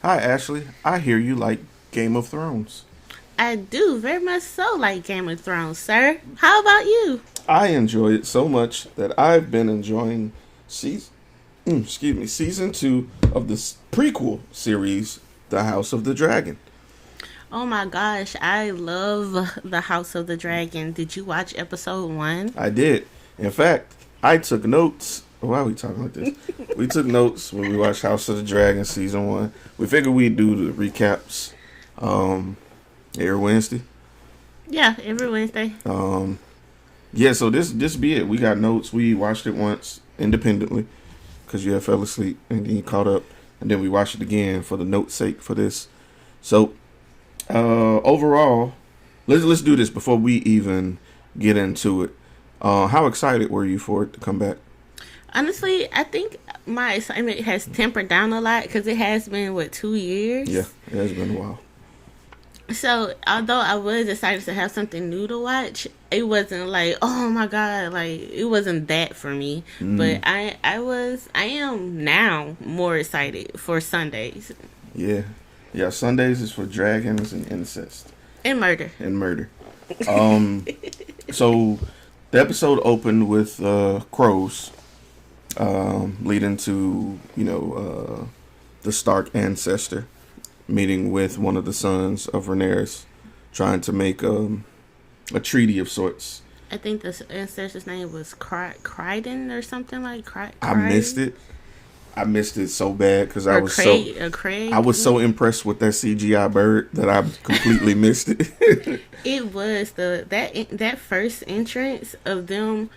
Hi, Ashley. I hear you like Game of Thrones. I do very much so like Game of Thrones, sir. How about you? I enjoy it so much that I've been enjoying season, season two of this prequel series, The House of the Dragon. Oh my gosh, I love The House of the Dragon. Did you watch episode one? I did. In fact, I took notes. Why are we talking like this? We took notes when we watched House of the Dragon season one. We figured we'd do the recaps every Wednesday. Yeah, every Wednesday. Yeah, so this be it. We got notes. We watched it once independently because you had fell asleep and then you caught up, and then we watched it again for the note's sake for this. So overall, let's do this before we even get into it. How excited were you for it to come back? Honestly, I think my excitement has tempered down a lot because it has been, 2 years? Yeah, it has been a while. So, although I was excited to have something new to watch, it wasn't like, oh my god, like it wasn't that for me. But I am now more excited for Sundays Yeah, yeah. Sundays is for dragons and incest and murder. and murder. Um, so the episode opened with crows, leading to the Stark ancestor meeting with one of the sons of Rhaenyra, trying to make a treaty of sorts. I think the ancestor's name was Crichton or something like I missed it. I missed it so bad because or Craig. Or Craig. I was so impressed with that CGI bird that I completely missed it. It was that first entrance of them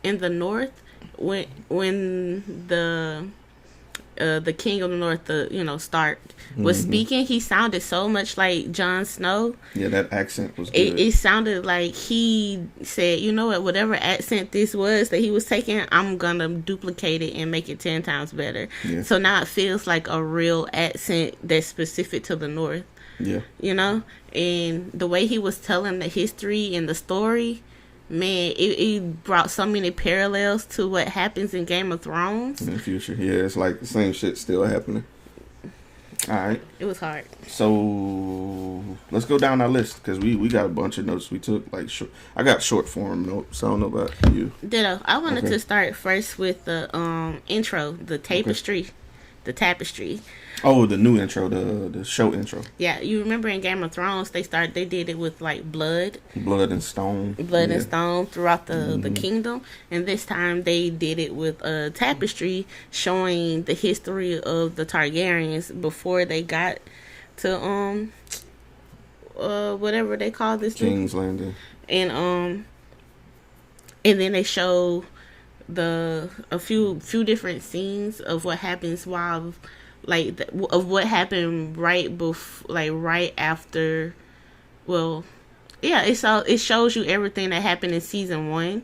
in the north when the king of the north, Stark, was speaking. He sounded so much like Jon Snow. Yeah, that accent was good. It sounded like he said, you know what, whatever accent this was that he was taking, I'm gonna duplicate it and make it 10 times better. Yeah. So now it feels like a real accent that's specific to the north. Yeah. And the way he was telling the history and the story, man, it brought so many parallels to what happens in Game of Thrones. In the future, yeah, it's like the same shit still happening. All right. It was hard. So let's go down our list because we got a bunch of notes we took. Like I got short form notes. I don't know about you. Ditto. I wanted Okay. to start first with the intro, the tapestry. The tapestry. Oh, the new intro, the show intro. Yeah, you remember in Game of Thrones they did it with like blood Blood and Stone. and stone throughout the kingdom, and this time they did it with a tapestry showing the history of the Targaryens before they got to whatever they call this thing. King's Landing. And then they show a few different scenes of what happens while of what happened right after. Well, yeah, it shows you everything that happened in season 1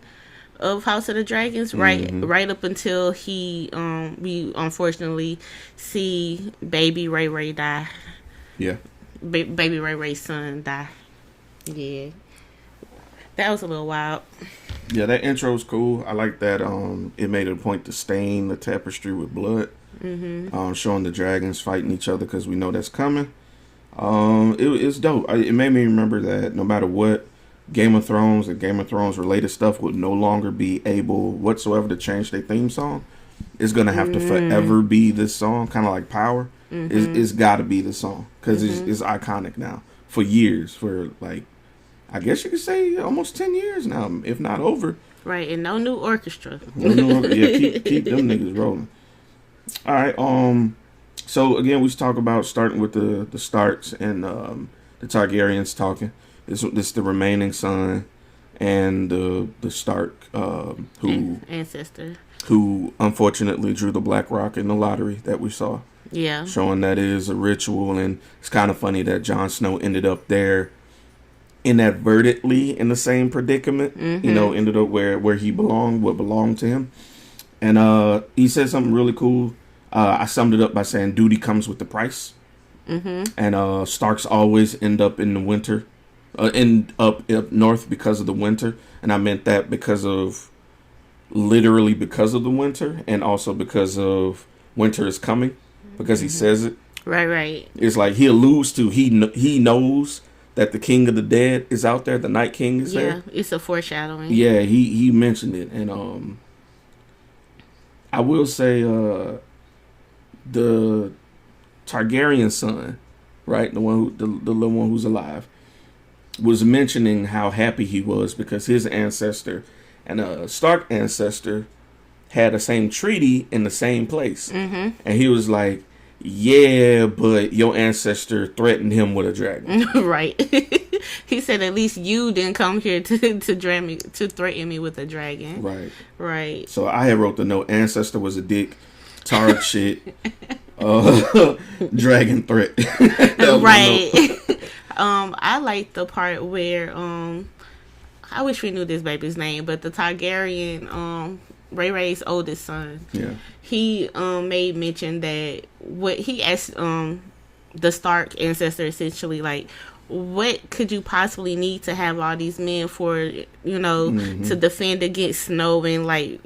of House of the Dragons, right up until we unfortunately see baby Ray die. Yeah. Baby Ray's son die. Yeah, that was a little wild. Yeah, that intro's cool. I like that. It made it a point to stain the tapestry with blood, showing the dragons fighting each other because we know that's coming. It's dope. It made me remember that no matter what, Game of Thrones and Game of Thrones related stuff would no longer be able whatsoever to change their theme song. It's gonna have to forever be this song, kind of like Power. It's got to be the song because it's iconic now for years. For like, I guess you could say almost 10 years now, if not over. Right, and no new orchestra. Yeah, keep them niggas rolling. All right. So again, we talk about starting with the Starks and the Targaryens talking. This the remaining son and the Stark ancestor who unfortunately drew the Black Rock in the lottery that we saw. Yeah, showing that it is a ritual, and it's kind of funny that Jon Snow ended up there inadvertently in the same predicament. Ended up where he belonged, what belonged to him. And he said something really cool. I summed it up by saying duty comes with the price. And Starks always end up in the winter, end up north because of the winter. And I meant that literally because of the winter, and also because of winter is coming, because he says it. Right. It's like he alludes to he knows that the King of the Dead is out there. The Night King is there. Yeah, it's a foreshadowing. Yeah, he mentioned it, and I will say the Targaryen son, right, the little one who's alive, was mentioning how happy he was because his ancestor and a Stark ancestor had the same treaty in the same place, and he was like, "Yeah, but your ancestor threatened him with a dragon." Right. He said, "At least you didn't come here to threaten me with a dragon." Right. So I had wrote the note: ancestor was a dick, Targ shit, dragon threat. Right. I like the part where I wish we knew this baby's name, but the Targaryen, Ray's oldest son. Yeah. He made mention that what he asked the Stark ancestor essentially, like, what could you possibly need to have all these men for, to defend against snow and, like,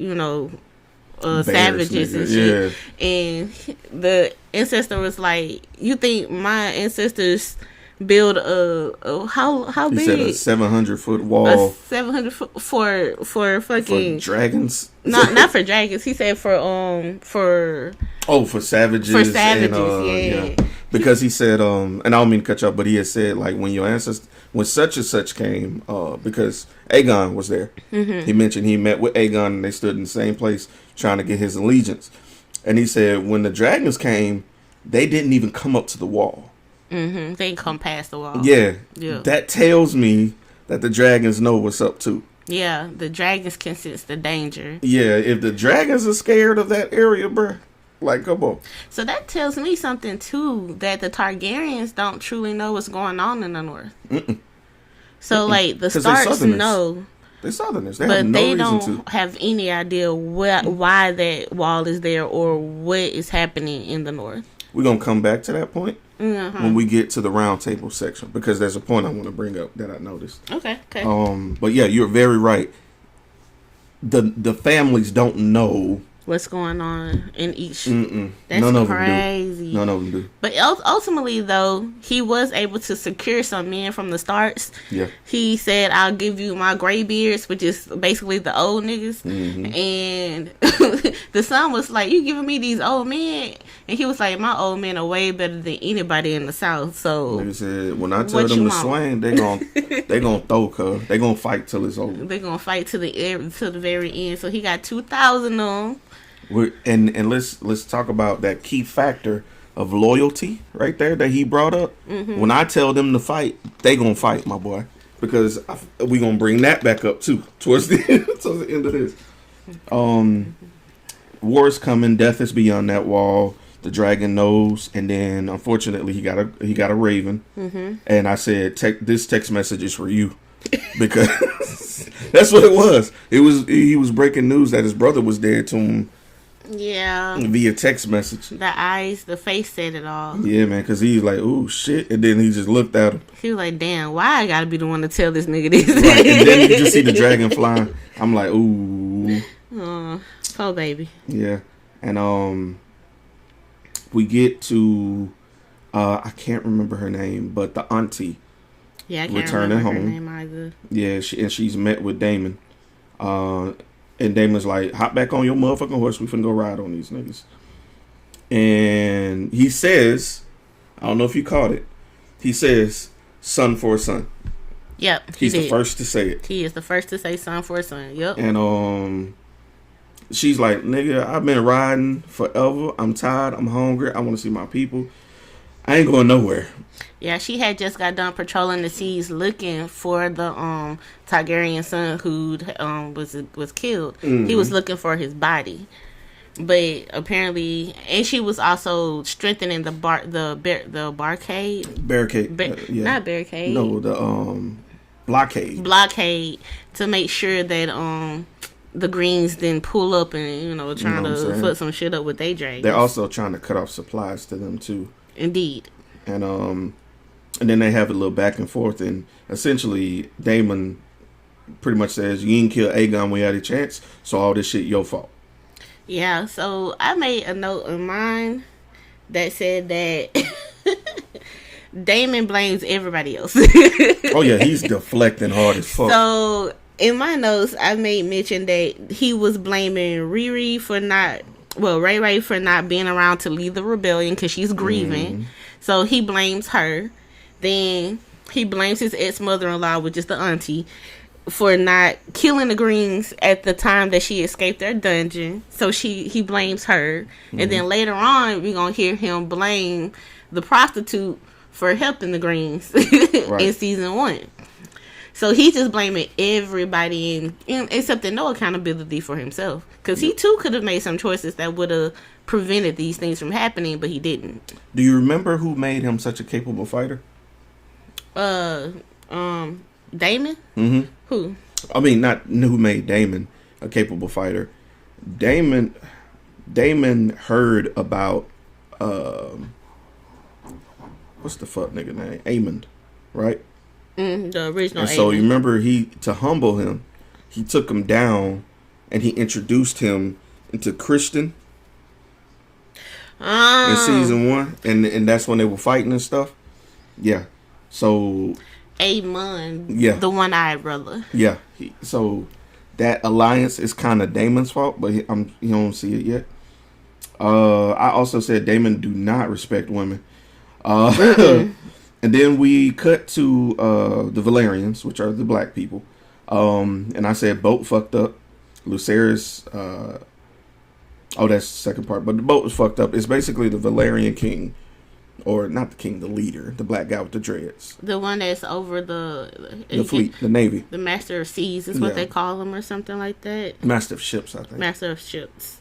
savages and shit. Yeah. And the ancestor was like, you think my ancestors build how big? He said a 700-foot wall. 700 for fucking dragons. Not for dragons. He said for savages. For savages, and, yeah. Because he said and I don't mean to cut you off, but he had said, like, when your ancestors, when such and such came, because Aegon was there. He mentioned he met with Aegon and they stood in the same place trying to get his allegiance. And he said when the dragons came, they didn't even come up to the wall. They didn't come past the wall. Yeah. That tells me that the dragons know what's up too. Yeah, the dragons can sense the danger. Yeah, if the dragons are scared of that area, bruh, like, come on. So that tells me something too, that the Targaryens don't truly know what's going on in the north. So like the Starks know. They're Southerners. They but have no they reason don't have any idea why that wall is there or what is happening in the north. We're going to come back to that point when we get to the round table section, because there's a point I want to bring up that I noticed. Okay. But yeah, you're very right. The families don't know what's going on in each. That's None crazy. None of them do. But ultimately, though, he was able to secure some men from the Starks. Yeah. He said, "I'll give you my graybeards," which is basically the old niggas. And the son was like, "You giving me these old men?" And he was like, "My old men are way better than anybody in the South." So he said, when I tell them to swing, they gonna throw, cuz they gonna fight till it's over. They gonna fight to the very end. So he got 2,000 of them. And let's talk about that key factor of loyalty right there that he brought up. When I tell them to fight, they gonna fight, my boy, because we gonna bring that back up too towards the end of this. War is coming. Death is beyond that wall. The dragon knows, and then unfortunately he got a raven. And I said, this text message is for you, because that's what it was. He was breaking news that his brother was dead to him. Yeah. Via text message. The face said it all. Yeah, man, because he's like, "Ooh, shit," and then he just looked at him. He was like, "Damn, why I gotta be the one to tell this nigga this?" Right, and then you just see the dragon flying. I'm like, "Ooh." Oh, baby. Yeah, and we get to I can't remember her name, but the auntie. Yeah, I can't remember her name either. Yeah, she's met with Daemon. And Damon's like, "Hop back on your motherfucking horse. We finna go ride on these niggas." And he says, I don't know if you caught it. He says, "Son for a son." Yep. He's the first to say it. He is the first to say son for a son. Yep. And she's like, "Nigga, I've been riding forever. I'm tired. I'm hungry. I want to see my people. I ain't going nowhere." Yeah, she had just got done patrolling the seas looking for the Targaryen son who was killed. He was looking for his body, but apparently, and she was also strengthening the barricade. Barricade, yeah. Not barricade. No, the blockade. Blockade to make sure that the Greens didn't pull up and trying to put some shit up with their dragons. They're also trying to cut off supplies to them too. Indeed. And then they have a little back and forth, and essentially Daemon pretty much says, "You didn't kill Aegon when you had a chance, so all this shit your fault." Yeah, so I made a note of mine that said that Damon blames everybody else. Oh yeah, he's deflecting hard as fuck. So in my notes, I made mention that he was blaming Ray Ray for not being around to lead the rebellion because she's grieving. So he blames her. Then he blames his ex-mother-in-law, which is the auntie, for not killing the Greens at the time that she escaped their dungeon. So he blames her. And then later on, we're going to hear him blame the prostitute for helping the Greens in season 1. So he's just blaming everybody except no accountability for himself. Because he too could have made some choices that would have prevented these things from happening, but he didn't. Do you remember who made him such a capable fighter? Damon? Mm-hmm. Who? I mean, not who made Damon a capable fighter. Damon heard about what's the fuck nigga name? Aemond, right? The original. And so you remember to humble him, he took him down and he introduced him into Christian in season 1, and that's when they were fighting and stuff. Yeah. So Aemond, yeah, the one-eyed brother. Yeah. So that alliance is kind of Damon's fault, but he don't see it yet. I also said Damon do not respect women. And then we cut to the Valerians, which are the black people. And I said boat fucked up. Lucerys, that's the second part, but the boat was fucked up. It's basically the Valerian king, or not the king, the leader, the black guy with the dreads. The one that's over the fleet, the navy. The master of seas is what they call him, or something like that. Master of ships, I think. Master of ships.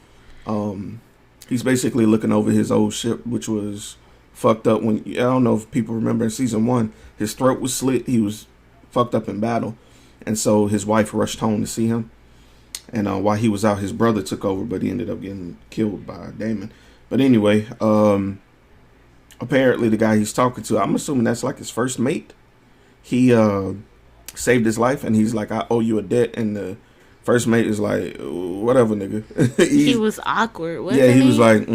He's basically looking over his old ship, which was fucked up. I don't know if people remember in season 1, his throat was slit. He was fucked up in battle, and so his wife rushed home to see him. And while he was out, his brother took over, but he ended up getting killed by Damon. But anyway, apparently the guy he's talking to, I'm assuming that's like his first mate. He saved his life, and he's like, I owe you a debt. And the first mate is like, whatever, nigga. He was awkward, wasn't he? Yeah, he was like,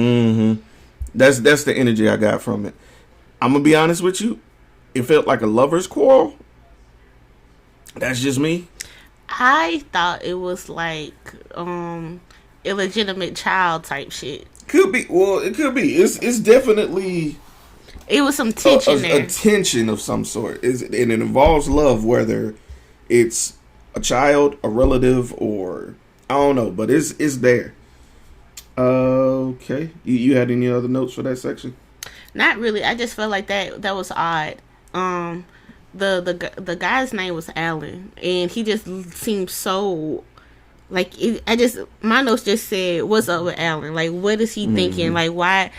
That's the energy I got from it. I'm going to be honest with you. It felt like a lover's quarrel. That's just me. I thought it was like illegitimate child type shit. Could be. Well, it could be. It's definitely... It was some tension there. A tension of some sort. And it involves love, whether it's a child, a relative, or... I don't know, but it's there. Okay. You had any other notes for that section? Not really. I just felt like that was odd. The guy's name was Alan, and he just seemed so like my notes just said, "What's up with Alan? Like, what is he thinking? Like, why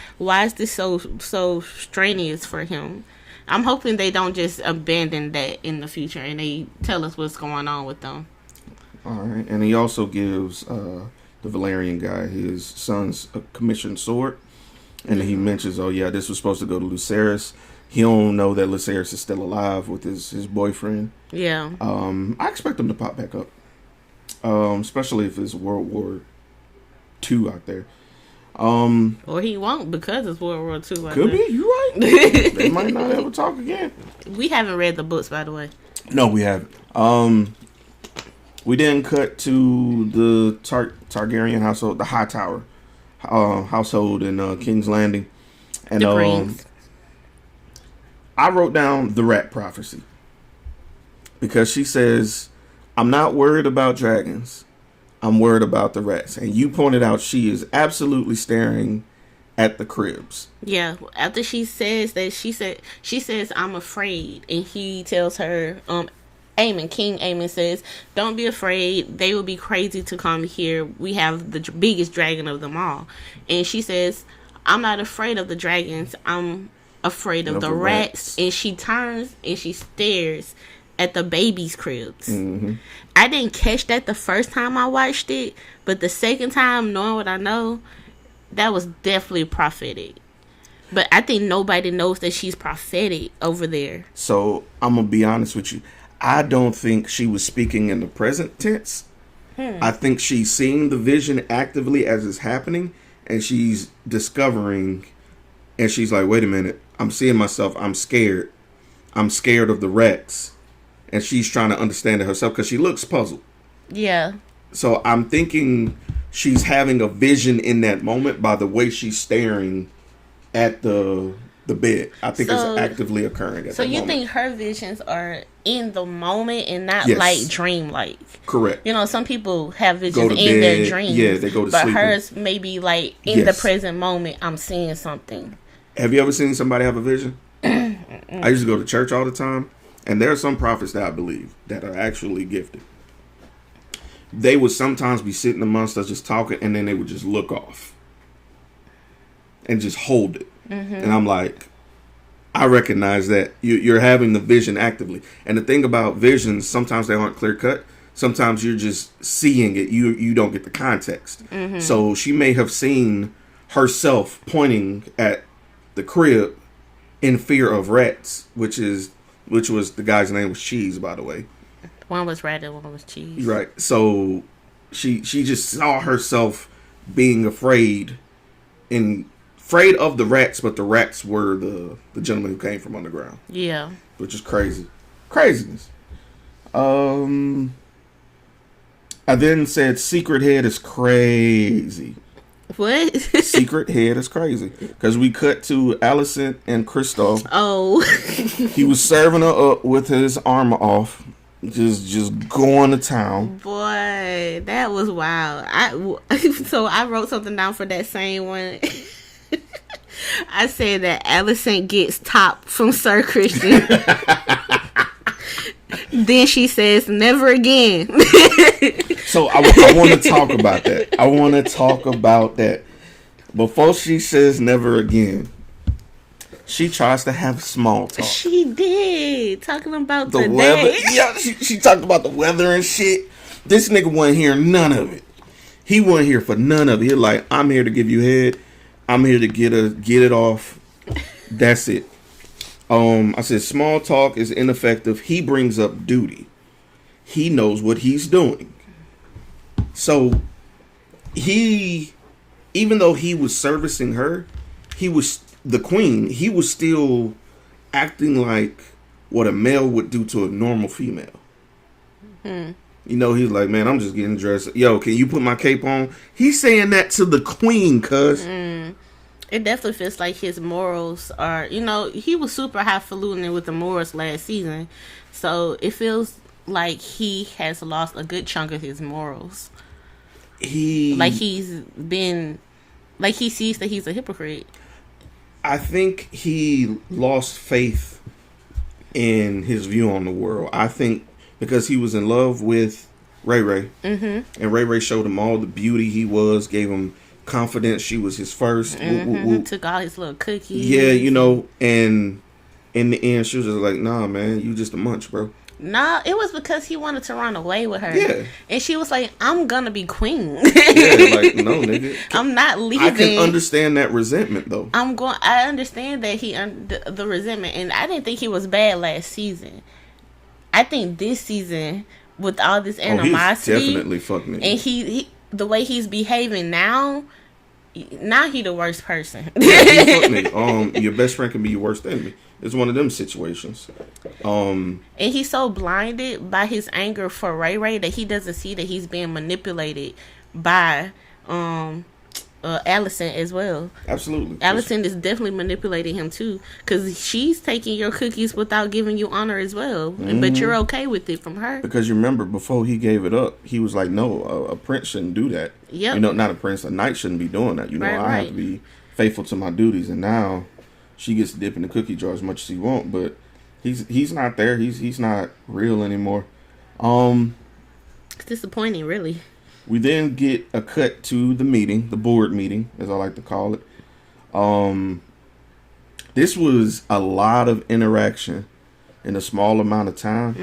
is this so strenuous for him?" I'm hoping they don't just abandon that in the future and they tell us what's going on with them. All right, and he also gives the Valerian guy his son's commissioned sword, and he mentions, "Oh yeah, this was supposed to go to Lucerys." He don't know that Lucerys is still alive with his boyfriend. Yeah. I expect him to pop back up, especially if it's World War II out there. Or he won't, because it's World War II. Could be. You right. They might not ever talk again. We haven't read the books, by the way. No, we haven't. We then cut to the Targaryen household, the Hightower household in King's Landing, and the Greens. I wrote down the rat prophecy because she says, "I'm not worried about dragons. I'm worried about the rats." And you pointed out she is absolutely staring at the cribs. Yeah. After she says that, she says, "I'm afraid," and he tells her, King Aemon says, "Don't be afraid. They will be crazy to come here. We have the biggest dragon of them all." And she says, "I'm not afraid of the dragons. I'm afraid of the rats." And she turns and she stares at the baby's cribs. I didn't catch that the first time I watched it, but the second time, knowing what I know, that was definitely prophetic. But I think nobody knows that she's prophetic over there. So I'm gonna be honest with you. I don't think she was speaking in the present tense. I think she's seeing the vision actively as it's happening, and she's discovering And she's like, wait a minute. I'm seeing myself. I'm scared. I'm scared of the rats. And she's trying to understand it herself because she looks puzzled. Yeah. So I'm thinking she's having a vision in that moment by the way she's staring at the bed. I think it's actively occurring at that moment. So you think her visions are in the moment and not like dream-like? Correct. You know, some people have visions in their dreams. Yeah, they go to sleep. But hers may be like in the present moment, I'm seeing something. Have you ever seen somebody have a vision? I used to go to church all the time, and there are some prophets that I believe that are actually gifted. They would sometimes be sitting amongst us just talking, and then they would just look off and just hold it. Mm-hmm. And I'm like, I recognize that you're having the vision actively. And the thing about visions, sometimes they aren't clear cut. Sometimes you're just seeing it. You don't get the context. Mm-hmm. So she may have seen herself pointing at the crib in fear of rats, which was the guy's name was Cheese, by the way. One was rat and one was cheese. Right. So she just saw herself being afraid of the rats, but the rats were the gentleman who came from underground. Yeah. Which is crazy. Craziness. I then said Secret Head is crazy. What? Secret Head is crazy. Because we cut to Allison and Christoph. Oh. He was serving her up with his armor off. Just going to town. Boy, that was wild. So I wrote something down for that same one. I said that Allison gets top from Sir Christian. Then she says, never again. So I want to talk about that. Before she says never again, she tries to have small talk. She did. Talking about the weather. Day. Yeah, she talked about the weather and shit. This nigga wasn't hearing none of it. He wasn't here for none of it. He like, I'm here to give you head. I'm here to get it off. That's it. I said small talk is ineffective. He brings up duty. He knows what he's doing. So even though he was servicing her, he was the queen. He was still acting like what a male would do to a normal female. You know, he's like, man, I'm just getting dressed. Yo, can you put my cape on? He's saying that to the queen, cuz. It definitely feels like his morals are, you know, he was super highfalutin with the morals last season. So it feels like he has lost a good chunk of his morals. He sees that he's a hypocrite. I think he lost faith in his view on the world. I think because he was in love with Ray Ray. Mm-hmm. And Ray Ray showed him all the beauty he was, gave him confidence. She was his first. Mm-hmm. Took all his little cookies. Yeah, you know, and in the end, she was just like, nah, man, you just a munch, bro. Nah, it was because he wanted to run away with her. Yeah. And she was like, I'm gonna be queen. Yeah, like, no, nigga. I'm not leaving. I can understand that resentment, though. I understand that the resentment, and I didn't think he was bad last season. I think this season, with all this animosity, he's definitely fucking it. And he the way he's behaving now he the worst person. Yeah, he fucked me. Your best friend can be your worst enemy. It's one of them situations. And he's so blinded by his anger for Ray Ray that he doesn't see that he's being manipulated by Allison as well. Absolutely. Allison is definitely manipulating him too, because she's taking your cookies without giving you honor as well. Mm-hmm. But you're okay with it from her. Because you remember, before he gave it up, he was like, no, a prince shouldn't do that. Yep. You know, not a prince, a knight shouldn't be doing that. You know, I have to be faithful to my duties. And now she gets to dip in the cookie jar as much as he wants, but he's not there. He's not real anymore. It's disappointing, really. We then get a cut to the meeting, the board meeting, as I like to call it. This was a lot of interaction in a small amount of time.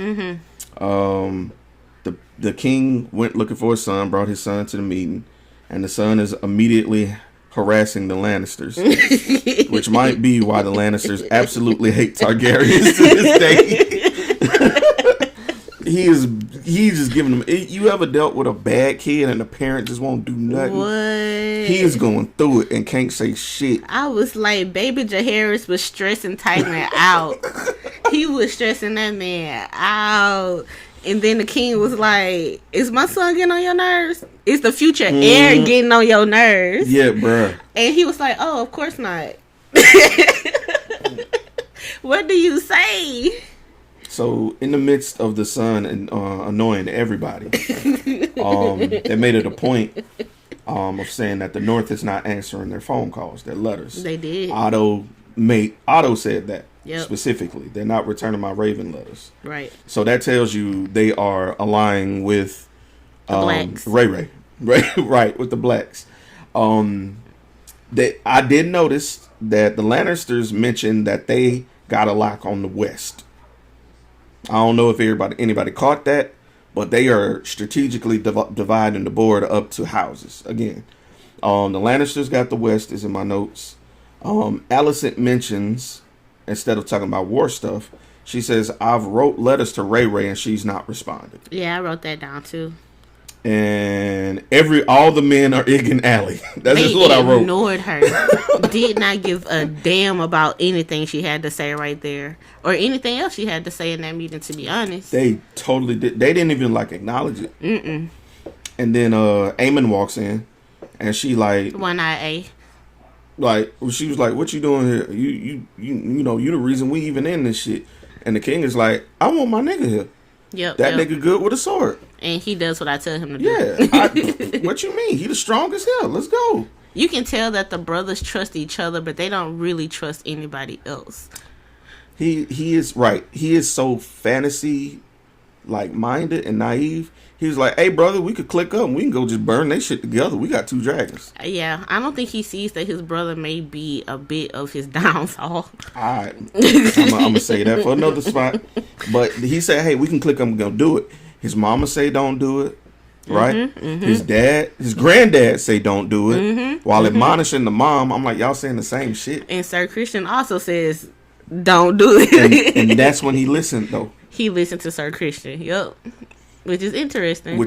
Mm-hmm. The king went looking for his son, brought his son to the meeting, and the son is immediately harassing the Lannisters, which might be why the Lannisters absolutely hate Targaryens to this day. He's just giving them. You ever dealt with a bad kid and the parent just won't do nothing? What? He is going through it and can't say shit. I was like, Baby Jaharis was stressing Tyler out. He was stressing that man out. And then the king was like, is my son getting on your nerves? Is the future heir getting on your nerves? Yeah, bruh. And he was like, oh, of course not. What do you say? So, in the midst of the son and annoying everybody, they made it a point of saying that the North is not answering their phone calls, their letters. They did. Otto said that specifically. They're not returning my Raven letters. Right. So that tells you they are aligning with the blacks. Ray. Right, with the blacks. That I did notice that the Lannisters mentioned that they got a lock on the West. I don't know if anybody caught that, but they are strategically dividing the board up to houses again. The Lannisters got the West, is in my notes. Alicent mentions, instead of talking about war stuff, she says, I've wrote letters to Ray and she's not responded. Yeah, I wrote that down too. And all the men are Ig and Allie. That's just what I wrote. They ignored her. Did not give a damn about anything she had to say right there. Or anything else she had to say in that meeting, to be honest. They totally did. They didn't even acknowledge it. Mm-mm. And then Aemon walks in and she like... One-eye A. Like, she was like, what you doing here? You know, you the reason we even in this shit. And the king is like, I want my nigga here. Yep. That nigga good with a sword. And he does what I tell him to do. Yeah. What you mean? He the strongest here. Let's go. You can tell that the brothers trust each other, but they don't really trust anybody else. He is right. He is so fantasy minded and naive. He was like, hey, brother, we could click up and we can go just burn that shit together. We got 2 dragons. Yeah, I don't think he sees that his brother may be a bit of his downfall. All right. I'm going to say that for another spot. But he said, hey, we can click up and go do it. His mama say don't do it. Right? Mm-hmm. His granddad say don't do it. While admonishing the mom, I'm like, y'all saying the same shit. And Sir Christian also says don't do it. and that's when he listened, though. He listened to Sir Christian. Yep. Which is interesting.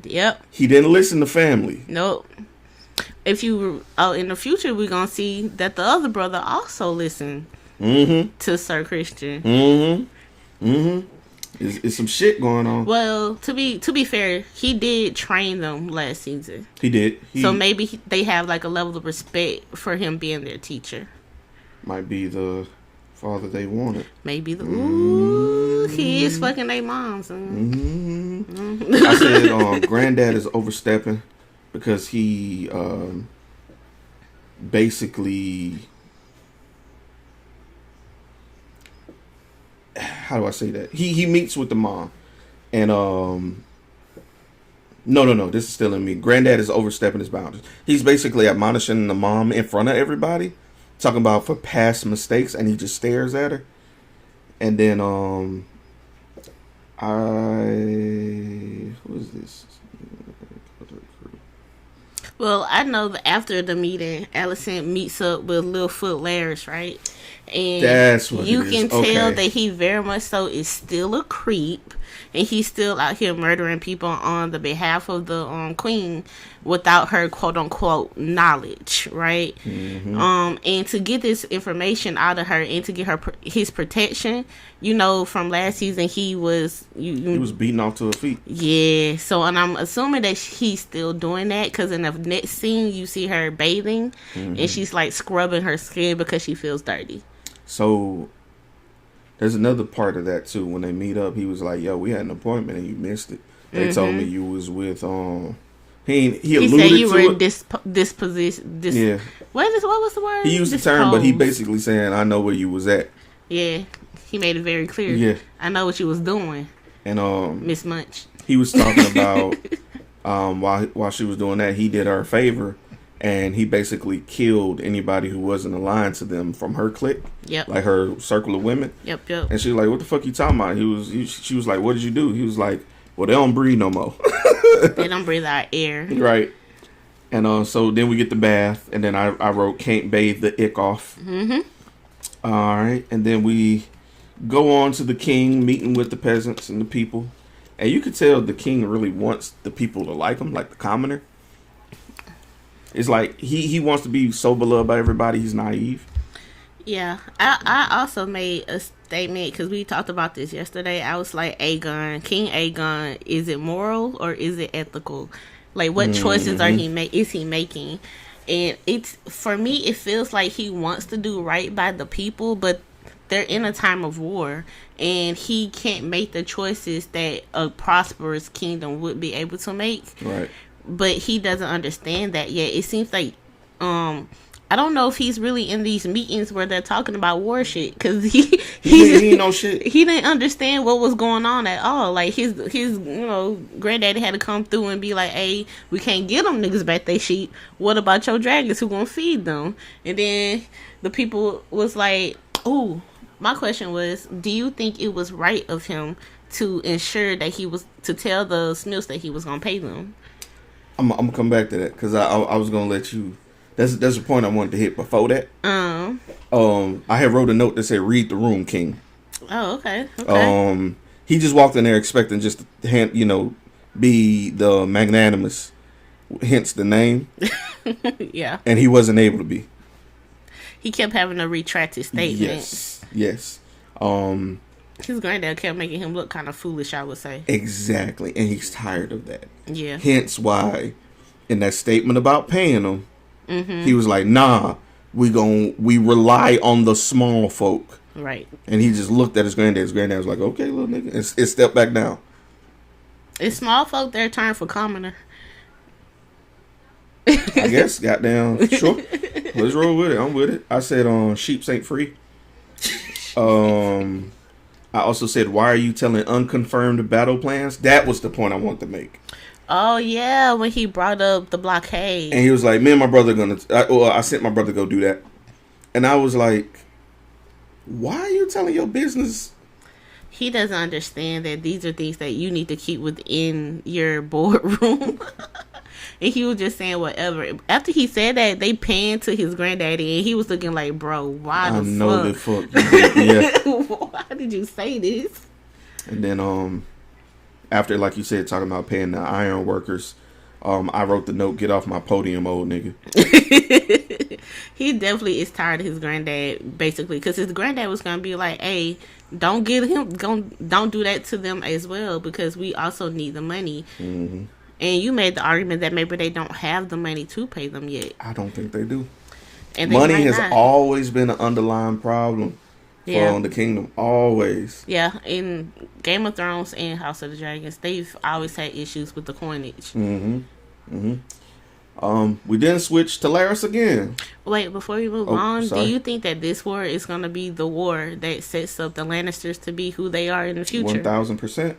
Yep. He didn't listen to family. Nope. If you in the future, we're gonna see that the other brother also listened to Sir Christian. It's some shit going on. Well, to be fair, he did train them last season. He did. So maybe they have a level of respect for him being their teacher. Might be the father they wanted. Maybe he is fucking their moms. I said granddad is overstepping because he basically, how do I say that? He meets with the mom and no, this is still in me. Granddad is overstepping his boundaries. He's basically admonishing the mom in front of everybody, talking about for past mistakes, and he just stares at her. And then who is this? Well, I know that after the meeting, Alicent meets up with Littlefoot Larys, right? And that's what you can tell that he very much so is still a creep, and he's still out here murdering people on the behalf of the queen without her quote unquote knowledge, right? And to get this information out of her and to get her his protection, from last season he was he was beaten off to her feet. Yeah, so and I'm assuming that he's still doing that because in the next scene you see her bathing and she's scrubbing her skin because she feels dirty. So there's another part of that too. When they meet up, he was like, "Yo, we had an appointment and you missed it." They told me you was with He alluded said you to were it. disposition. Yeah. What was the word? He used the term, but he basically saying, "I know where you was at." Yeah, he made it very clear. Yeah, I know what you was doing. And Miss Munch. He was talking about while she was doing that, he did her a favor. And he basically killed anybody who wasn't aligned to them from her clique. Yep. Like her circle of women. Yep. And she was like, what the fuck you talking about? She was like, what did you do? He was like, well, they don't breathe no more. They don't breathe our air. Right. And so then we get the bath. And then I wrote, can't bathe the ick off. All right. And then we go on to the king, meeting with the peasants and the people. And you could tell the king really wants the people to like him, like the commoner. It's like he wants to be so beloved by everybody, he's naive. Yeah, I also made a statement because we talked about this yesterday. I was like, King Aegon, is it moral or is it ethical? Like, what choices is he making? And it's, for me, it feels like he wants to do right by the people, but they're in a time of war, and he can't make the choices that a prosperous kingdom would be able to make. Right. But he doesn't understand that yet. It seems like, I don't know if he's really in these meetings where they're talking about war shit, because he ain't no shit. He didn't understand what was going on at all. Like his granddaddy had to come through and be like, "Hey, we can't get them niggas back they sheep. What about your dragons? Who gonna feed them?" And then the people was like, "Ooh." My question was, do you think it was right of him to ensure that to tell the Smiths that he was gonna pay them? I'm gonna come back to that because I was gonna let you. That's a point I wanted to hit before that. I had wrote a note that said, "Read the room, King." Oh, okay. He just walked in there expecting just to be the magnanimous, hence the name. Yeah. And he wasn't able to be. He kept having to retract his statement. Yes. His granddad kept making him look kind of foolish, I would say. Exactly, and he's tired of that. Yeah. Hence why, in that statement about paying him, he was like, "Nah, we rely on the small folk." Right. And he just looked at his granddad. His granddad was like, "Okay, little nigga," and stepped back down. Is small folk their turn for commoner? I guess, goddamn, sure. Let's roll with it. I'm with it. I said, sheeps ain't free. I also said, why are you telling unconfirmed battle plans? That was the point I wanted to make. Oh, yeah, when he brought up the blockade. And he was like, me and my brother I sent my brother to go do that. And I was like, why are you telling your business? He doesn't understand that these are things that you need to keep within your boardroom. And he was just saying whatever. After he said that, they panned to his granddaddy, and he was looking like, "Bro, why the fuck? Yeah. Why did you say this?" And then, after, like you said, talking about paying the iron workers, I wrote the note, "Get off my podium, old nigga." He definitely is tired of his granddad, basically, because his granddad was gonna be like, "Hey, don't don't do that to them as well, because we also need the money." Mm-hmm. And you made the argument that maybe they don't have the money to pay them yet. I don't think they do. And money has always been an underlying problem for the kingdom. Always. Yeah, in Game of Thrones and House of the Dragons, they've always had issues with the coinage. We didn't switch to Laris again. Wait, before we move on, sorry. do you think that this war is going to be the war that sets up the Lannisters to be who they are in the future? 1,000%.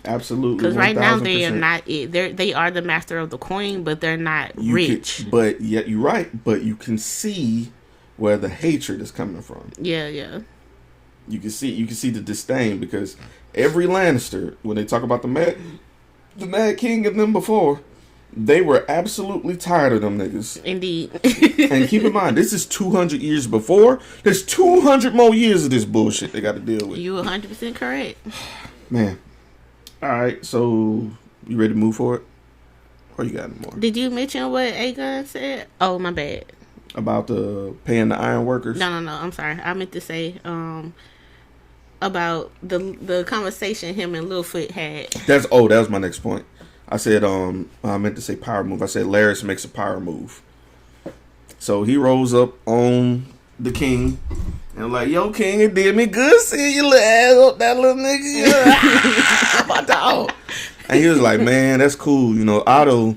Absolutely. Because right now they are not it. They are the master of the coin, but they're not rich. But yet you're right. But you can see where the hatred is coming from. Yeah. You can see the disdain, because every Lannister, when they talk about the Mad King and them before, they were absolutely tired of them niggas. Indeed. And keep in mind, this is 200 years before. There's 200 more years of this bullshit they got to deal with. You 100% correct. Man. All right, so you ready to move forward? Or you got more? Did you mention what Aegon said? Oh, my bad. About the paying the iron workers? No. I'm sorry. I meant to say about the conversation him and Littlefoot had. That was my next point. I said I meant to say power move. I said Laris makes a power move. So he rolls up on the king. And I'm like, yo, King, it did me good seeing you little ass up that little nigga. My dog. And he was like, man, that's cool. You know, Otto,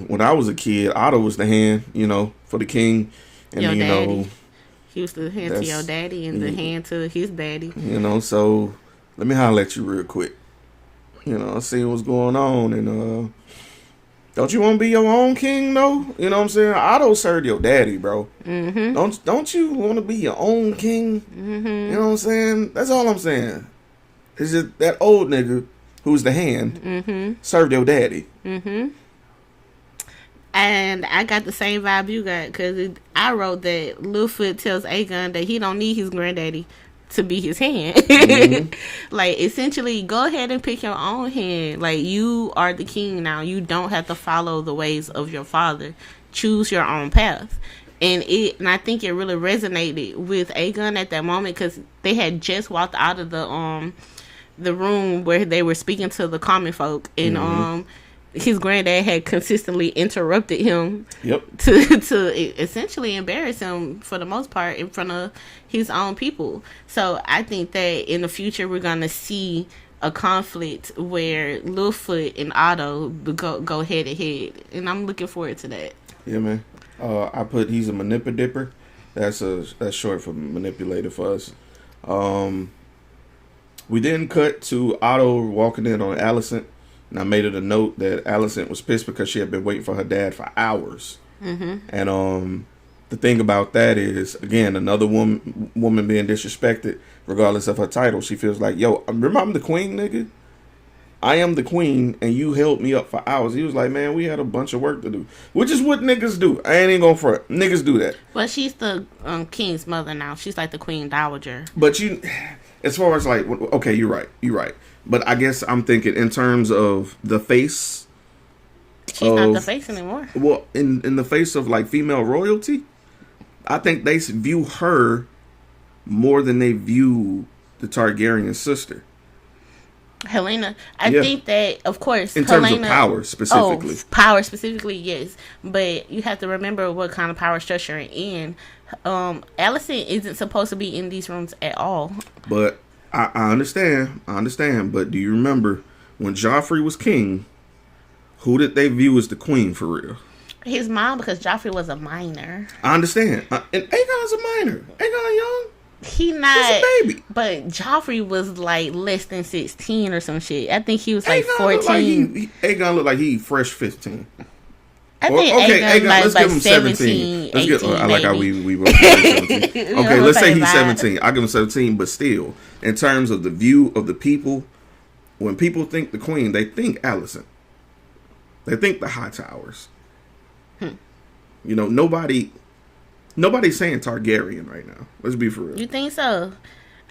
when I was a kid, Otto was the hand, for the king. And your daddy. He was the hand to your daddy and the hand to his daddy. So let me holler at you real quick. See what's going on. And don't you want to be your own king, though? You know what I'm saying? Otto served your daddy, bro. Mm-hmm. Don't you want to be your own king? Mm-hmm. You know what I'm saying? That's all I'm saying. It's just that old nigga who's the hand served your daddy. Mm-hmm. And I got the same vibe you got, because I wrote that Littlefoot tells Aegon that he don't need his granddaddy to be his hand. Mm-hmm. Like, essentially, go ahead and pick your own hand. Like, you are the king now. You don't have to follow the ways of your father. Choose your own path. And I think it really resonated with Aegon at that moment, because they had just walked out of the room where they were speaking to the common folk, and his granddad had consistently interrupted him to essentially embarrass him, for the most part, in front of his own people. So I think that in the future we're gonna see a conflict where Littlefoot and Otto go head to head, and I'm looking forward to that. Yeah, man. I put he's a manipidipper. That's short for manipulator for us. We then cut to Otto walking in on Alicent, and I made it a note that Alicent was pissed because she had been waiting for her dad for hours. Mm-hmm. And the thing about that is, again, another woman being disrespected, regardless of her title. She feels like, yo, remember I'm the queen, nigga? I am the queen, and you held me up for hours. He was like, man, we had a bunch of work to do. Which is what niggas do. I ain't even going for it. Niggas do that. Well, she's the king's mother now. She's like the queen dowager. But as far as like, okay, you're right. But I guess I'm thinking in terms of the face. She's not the face anymore. Well, in the face of like female royalty, I think they view her more than they view the Targaryen sister. Helena, I think that, of course, in terms of power specifically. Oh, power specifically, yes. But you have to remember what kind of power structure you're in. Alicent isn't supposed to be in these rooms at all. But I understand. But do you remember when Joffrey was king? Who did they view as the queen for real? His mom, because Joffrey was a minor. I understand. And Aegon's a minor. Aegon young. He's a baby. But Joffrey was like less than 16 or some shit. I think he was like 14. Aegon looked like he fresh 15. I think Aegon let's give him 17. I like how we wrote 17. Okay, let's say he's 17. I'll give him 17, but still, in terms of the view of the people, when people think the queen, they think Alicent. They think the High Towers. You know, nobody's saying Targaryen right now. Let's be for real. You think so?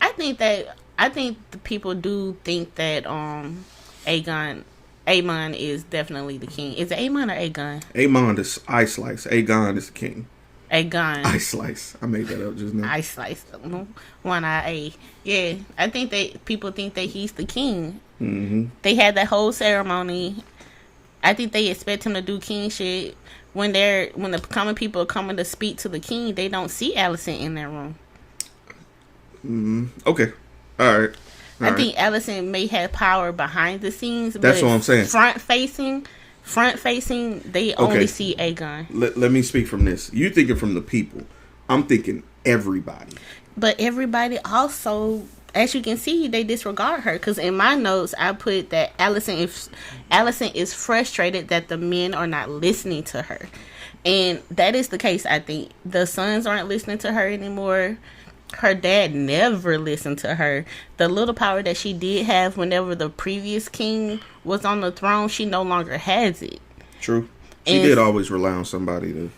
I think the people do think that Aemon is definitely the king. Is it Aemon or Aegon? Aemon is Ice Slice. Aegon is the king. Aegon. Ice Slice. I made that up just now. Ice Slice. One eye. Yeah, I think that people think that he's the king. Mm-hmm. They had that whole ceremony. I think they expect him to do king shit. When the common people are coming to speak to the king, they don't see Alicent in their room. Okay. All right. I think Alicent may have power behind the scenes. That's what I'm saying. Front facing, they only see Aegon. Let me speak from this. You thinking from the people. I'm thinking everybody. But everybody also, as you can see, they disregard her. Because in my notes, I put that Alicent is frustrated that the men are not listening to her. And that is the case, I think. The sons aren't listening to her anymore. Her dad never listened to her. The little power that she did have whenever the previous king was on the throne, she no longer has it. True. She did always rely on somebody to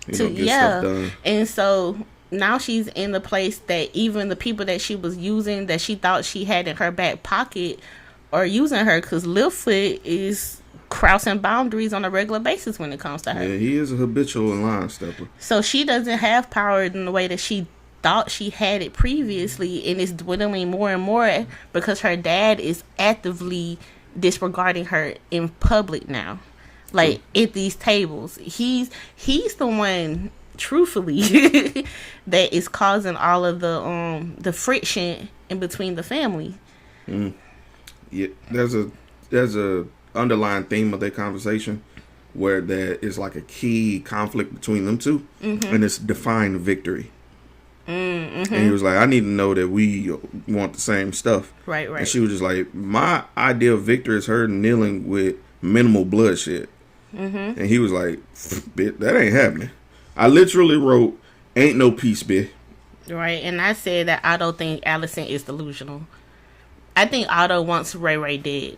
get stuff done. And so now she's in the place that even the people that she was using, that she thought she had in her back pocket, are using her, because Littlefoot is crossing boundaries on a regular basis when it comes to her. Yeah, he is a habitual line stepper. So she doesn't have power in the way that she thought she had it previously, and it's dwindling more and more because her dad is actively disregarding her in public now. Like, at these tables. He's the one, truthfully, that is causing all of the friction in between the family. Yeah, there's a underlying theme of their conversation where there is like a key conflict between them two, and it's defined victory. And he was like, I need to know that we want the same stuff. Right. And she was just like, my idea of victory is her kneeling with minimal bloodshed. And he was like, bitch, that ain't happening. I literally wrote, ain't no peace, bitch. Right, and I said that I don't think Alicent is delusional. I think Otto wants Ray dead,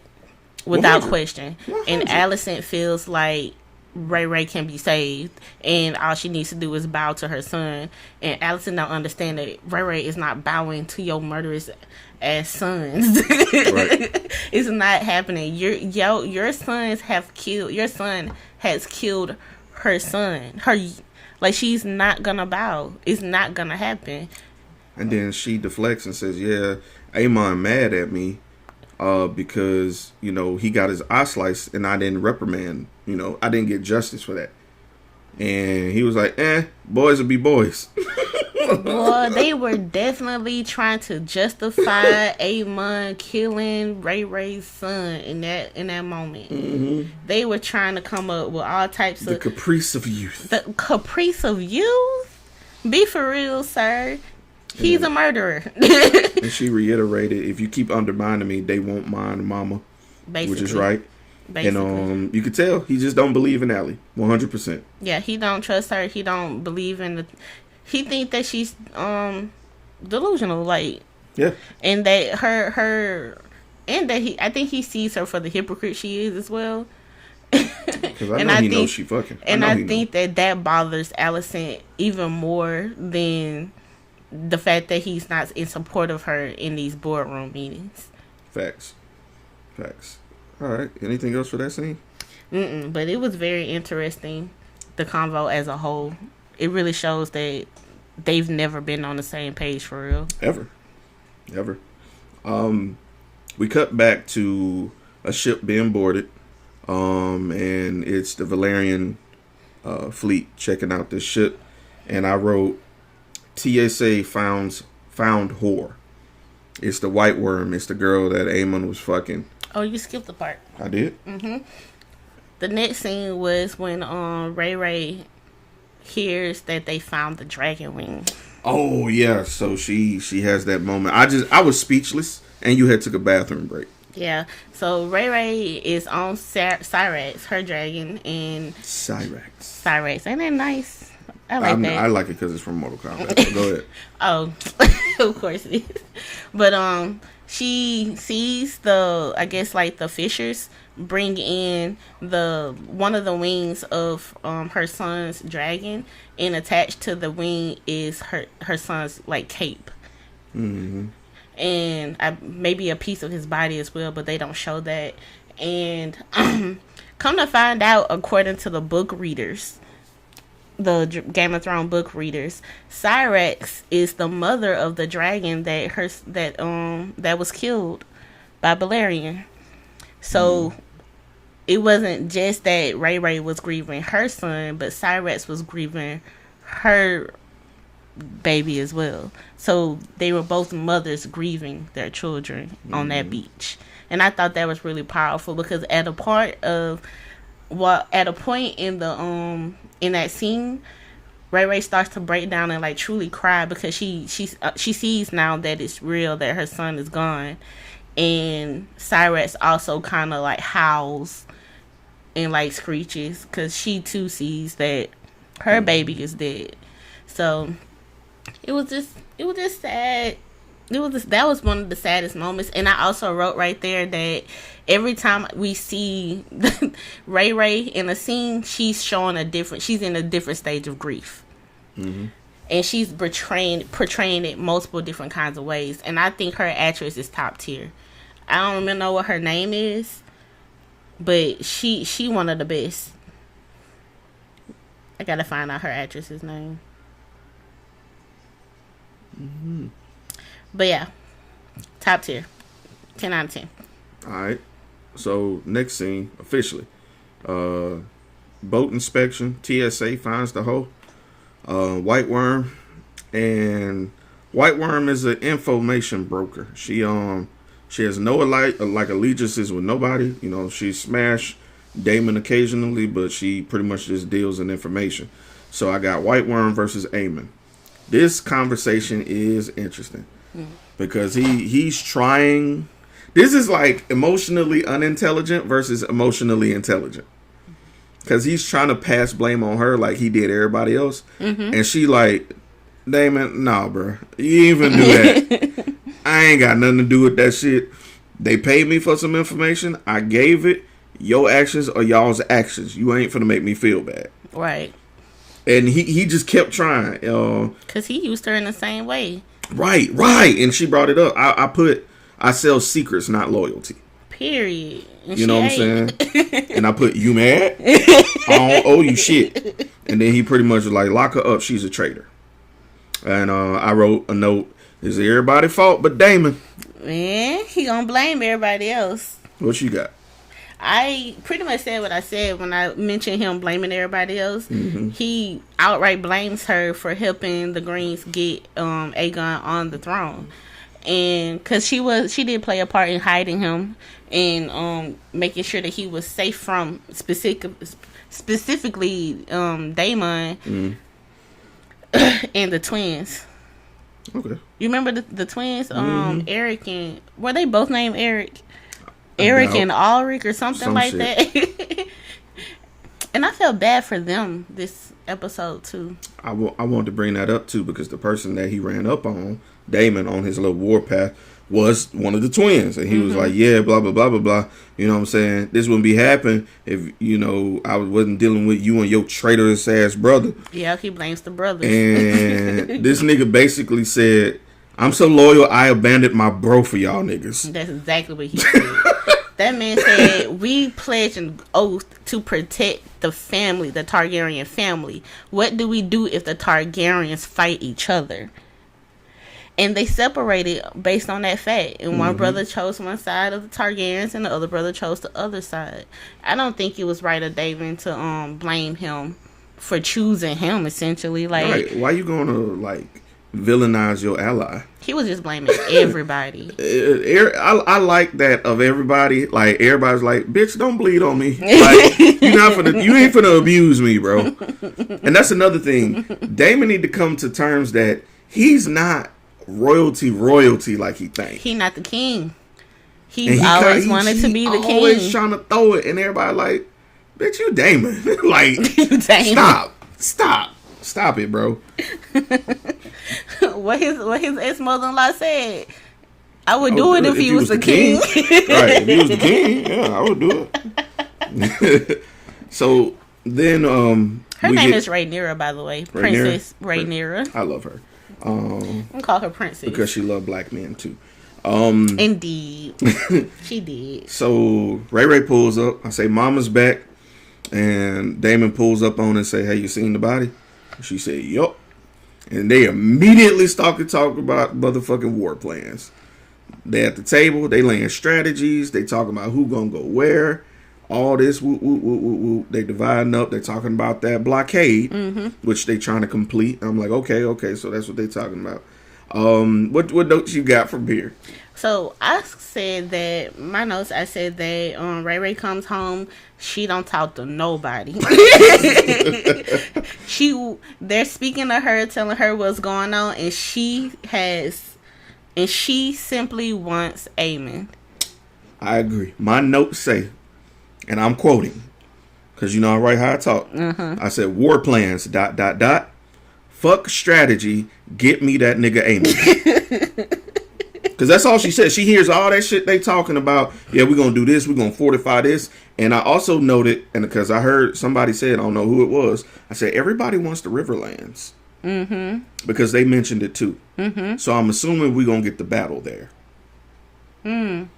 without 100. question. 100. And Alicent feels like Ray Ray can be saved, and all she needs to do is bow to her son. And Allison don't understand that Ray Ray is not bowing to your murderous ass sons. Right. It's not happening. Your sons have killed. Your son has killed her son. Like, she's not gonna bow. It's not gonna happen. And then she deflects and says, "Yeah, Amon mad at me." Because, you know, he got his eye sliced and I didn't reprimand, you know, I didn't get justice for that. And he was like, boys will be boys. Well, they were definitely trying to justify Amon killing Ray Ray's son in that moment. Mm-hmm. They were trying to come up with all types of... The caprice of youth. The caprice of youth? Be for real, sir. He's a murderer. And she reiterated, if you keep undermining me, they won't mind mama. Basically. Which is right. Basically. And you could tell he just don't believe in Allie. 100%. Yeah, he don't trust her. He don't believe in he think that she's delusional, like. Yeah. And that and that I think he sees her for the hypocrite she is as well. Because I know he knows she fucking. And I think that bothers Allison even more than the fact that he's not in support of her in these boardroom meetings. Facts. All right. Anything else for that scene? But it was very interesting, the convo as a whole. It really shows that they've never been on the same page for real. Ever. We cut back to a ship being boarded. And it's the Valerian fleet checking out this ship. And I wrote, TSA found whore. It's the white worm. It's the girl that Amon was fucking. Oh, you skipped the part. I did? Mm-hmm. The next scene was when Ray Ray hears that they found the dragon wing. Oh, yeah. So she has that moment. I was speechless, and you had took a bathroom break. Yeah. So Ray Ray is on SiRR, her dragon, and... SiRR. Ain't that nice? I like that. I like it because it's from Mortal Kombat. So go ahead. Oh, of course it is. But she sees the fishers bring in one of the wings of her son's dragon, and attached to the wing is her son's like cape. Mm-hmm. And maybe a piece of his body as well, but they don't show that. And come to find out, according to the book readers, the Game of Thrones book readers, SiRR is the mother of the dragon that was killed by Valerian. So it wasn't just that Ray Ray was grieving her son, but SiRR was grieving her baby as well. So they were both mothers grieving their children on that beach. And I thought that was really powerful, because at a point in the in that scene, Ray Ray starts to break down and like truly cry, because she sees now that it's real, that her son is gone. And SiRR also kind of like howls and like screeches, because she too sees that her baby is dead. So it was just sad. That was one of the saddest moments. And I also wrote right there that every time we see Ray Ray in a scene, she's in a different stage of grief. Mm-hmm. And she's portraying it multiple different kinds of ways. And I think her actress is top tier. I don't even know what her name is, but she one of the best. I gotta find out her actress's name. Mm-hmm. But yeah, top tier. 10 out of 10. Alright. So, next scene, officially. Boat inspection. TSA finds the hoe. White Worm. And White Worm is an information broker. She has no allegiances with nobody. You know, she smash Damon occasionally, but she pretty much just deals in information. So I got White Worm versus Amon. This conversation is interesting. Because he's trying. This is like emotionally unintelligent versus emotionally intelligent. Because he's trying to pass blame on her like he did everybody else. Mm-hmm. And she like, Damon, nah, bro. You even do that. I ain't got nothing to do with that shit. They paid me for some information. I gave it. your actions are y'all's actions. You ain't finna make me feel bad. Right. And he just kept trying. Because he used her in the same way. Right. And she brought it up. I sell secrets, not loyalty. Period. And you know what I'm saying? And I put, you mad? I don't owe you shit. And then he pretty much was like, lock her up. She's a traitor. And I wrote a note. It's everybody's fault but Damon. Man, he gonna blame everybody else. What you got? I pretty much said what I said when I mentioned him blaming everybody else. Mm-hmm. He outright blames her for helping the Greens get Aegon on the throne, and because she did play a part in hiding him and making sure that he was safe from specifically Daemon and the twins. Okay. You remember the twins, Eric and were they both named Eric? Eric and Ulrich or something like that. And I felt bad for them this episode too. I wanted to bring that up too because the person that he ran up on, Damon, on his little warpath, was one of the twins. And he was like, yeah, blah, blah, blah, blah, blah. You know what I'm saying? This wouldn't be happening if, I wasn't dealing with you and your traitorous ass brother. Yeah, he blames the brothers. And this nigga basically said, I'm so loyal, I abandoned my bro for y'all niggas. That's exactly what he said. That man said, we pledge an oath to protect the family, the Targaryen family. What do we do if the Targaryens fight each other? And they separated based on that fact. And one brother chose one side of the Targaryens and the other brother chose the other side. I don't think it was right of David to blame him for choosing him, essentially. Like, right. Why you gonna, villainize your ally? He was just blaming everybody. I like that of everybody. Like, everybody's like, bitch, don't bleed on me. Like, you ain't finna abuse me, bro. And that's another thing. Damon need to come to terms that he's not royalty like he thinks. He not the king. He always wanted to be the king. Always trying to throw it, and everybody like, bitch, you Damon. Like, Damon. Stop it, bro. What his ex-mother-in-law said. I would do it if he was the king. Right, if he was the king, yeah, I would do it. So then her name is Rhaenyra, by the way. Princess Rhaenyra. I love her. I'm call her princess because she loved black men too. Indeed. She did. So Ray pulls up. I say, Mama's back. And Damon pulls up on her and say, hey, you seen the body? She said, yup. And they immediately start to talk about motherfucking war plans. They at the table. They laying strategies. They talking about who gonna go where. All this. Woo, woo, woo, woo, woo. They dividing up. They talking about that blockade, which they trying to complete. I'm like, okay. So that's what they talking about. What notes you got from here? So I said that my notes. I said that Ray comes home. She don't talk to nobody. They're speaking to her, telling her what's going on, and she simply wants Aemon. I agree. My notes say, and I'm quoting, because I write how I talk. I said, war plans, ... Fuck strategy, get me that nigga Aemon. Because that's all she said. She hears all that shit they talking about. Yeah, we're going to do this. We're going to fortify this. And I also noted, and because I heard somebody say it, I don't know who it was. I said, everybody wants the Riverlands. Because they mentioned it too. So I'm assuming we're going to get the battle there. I'm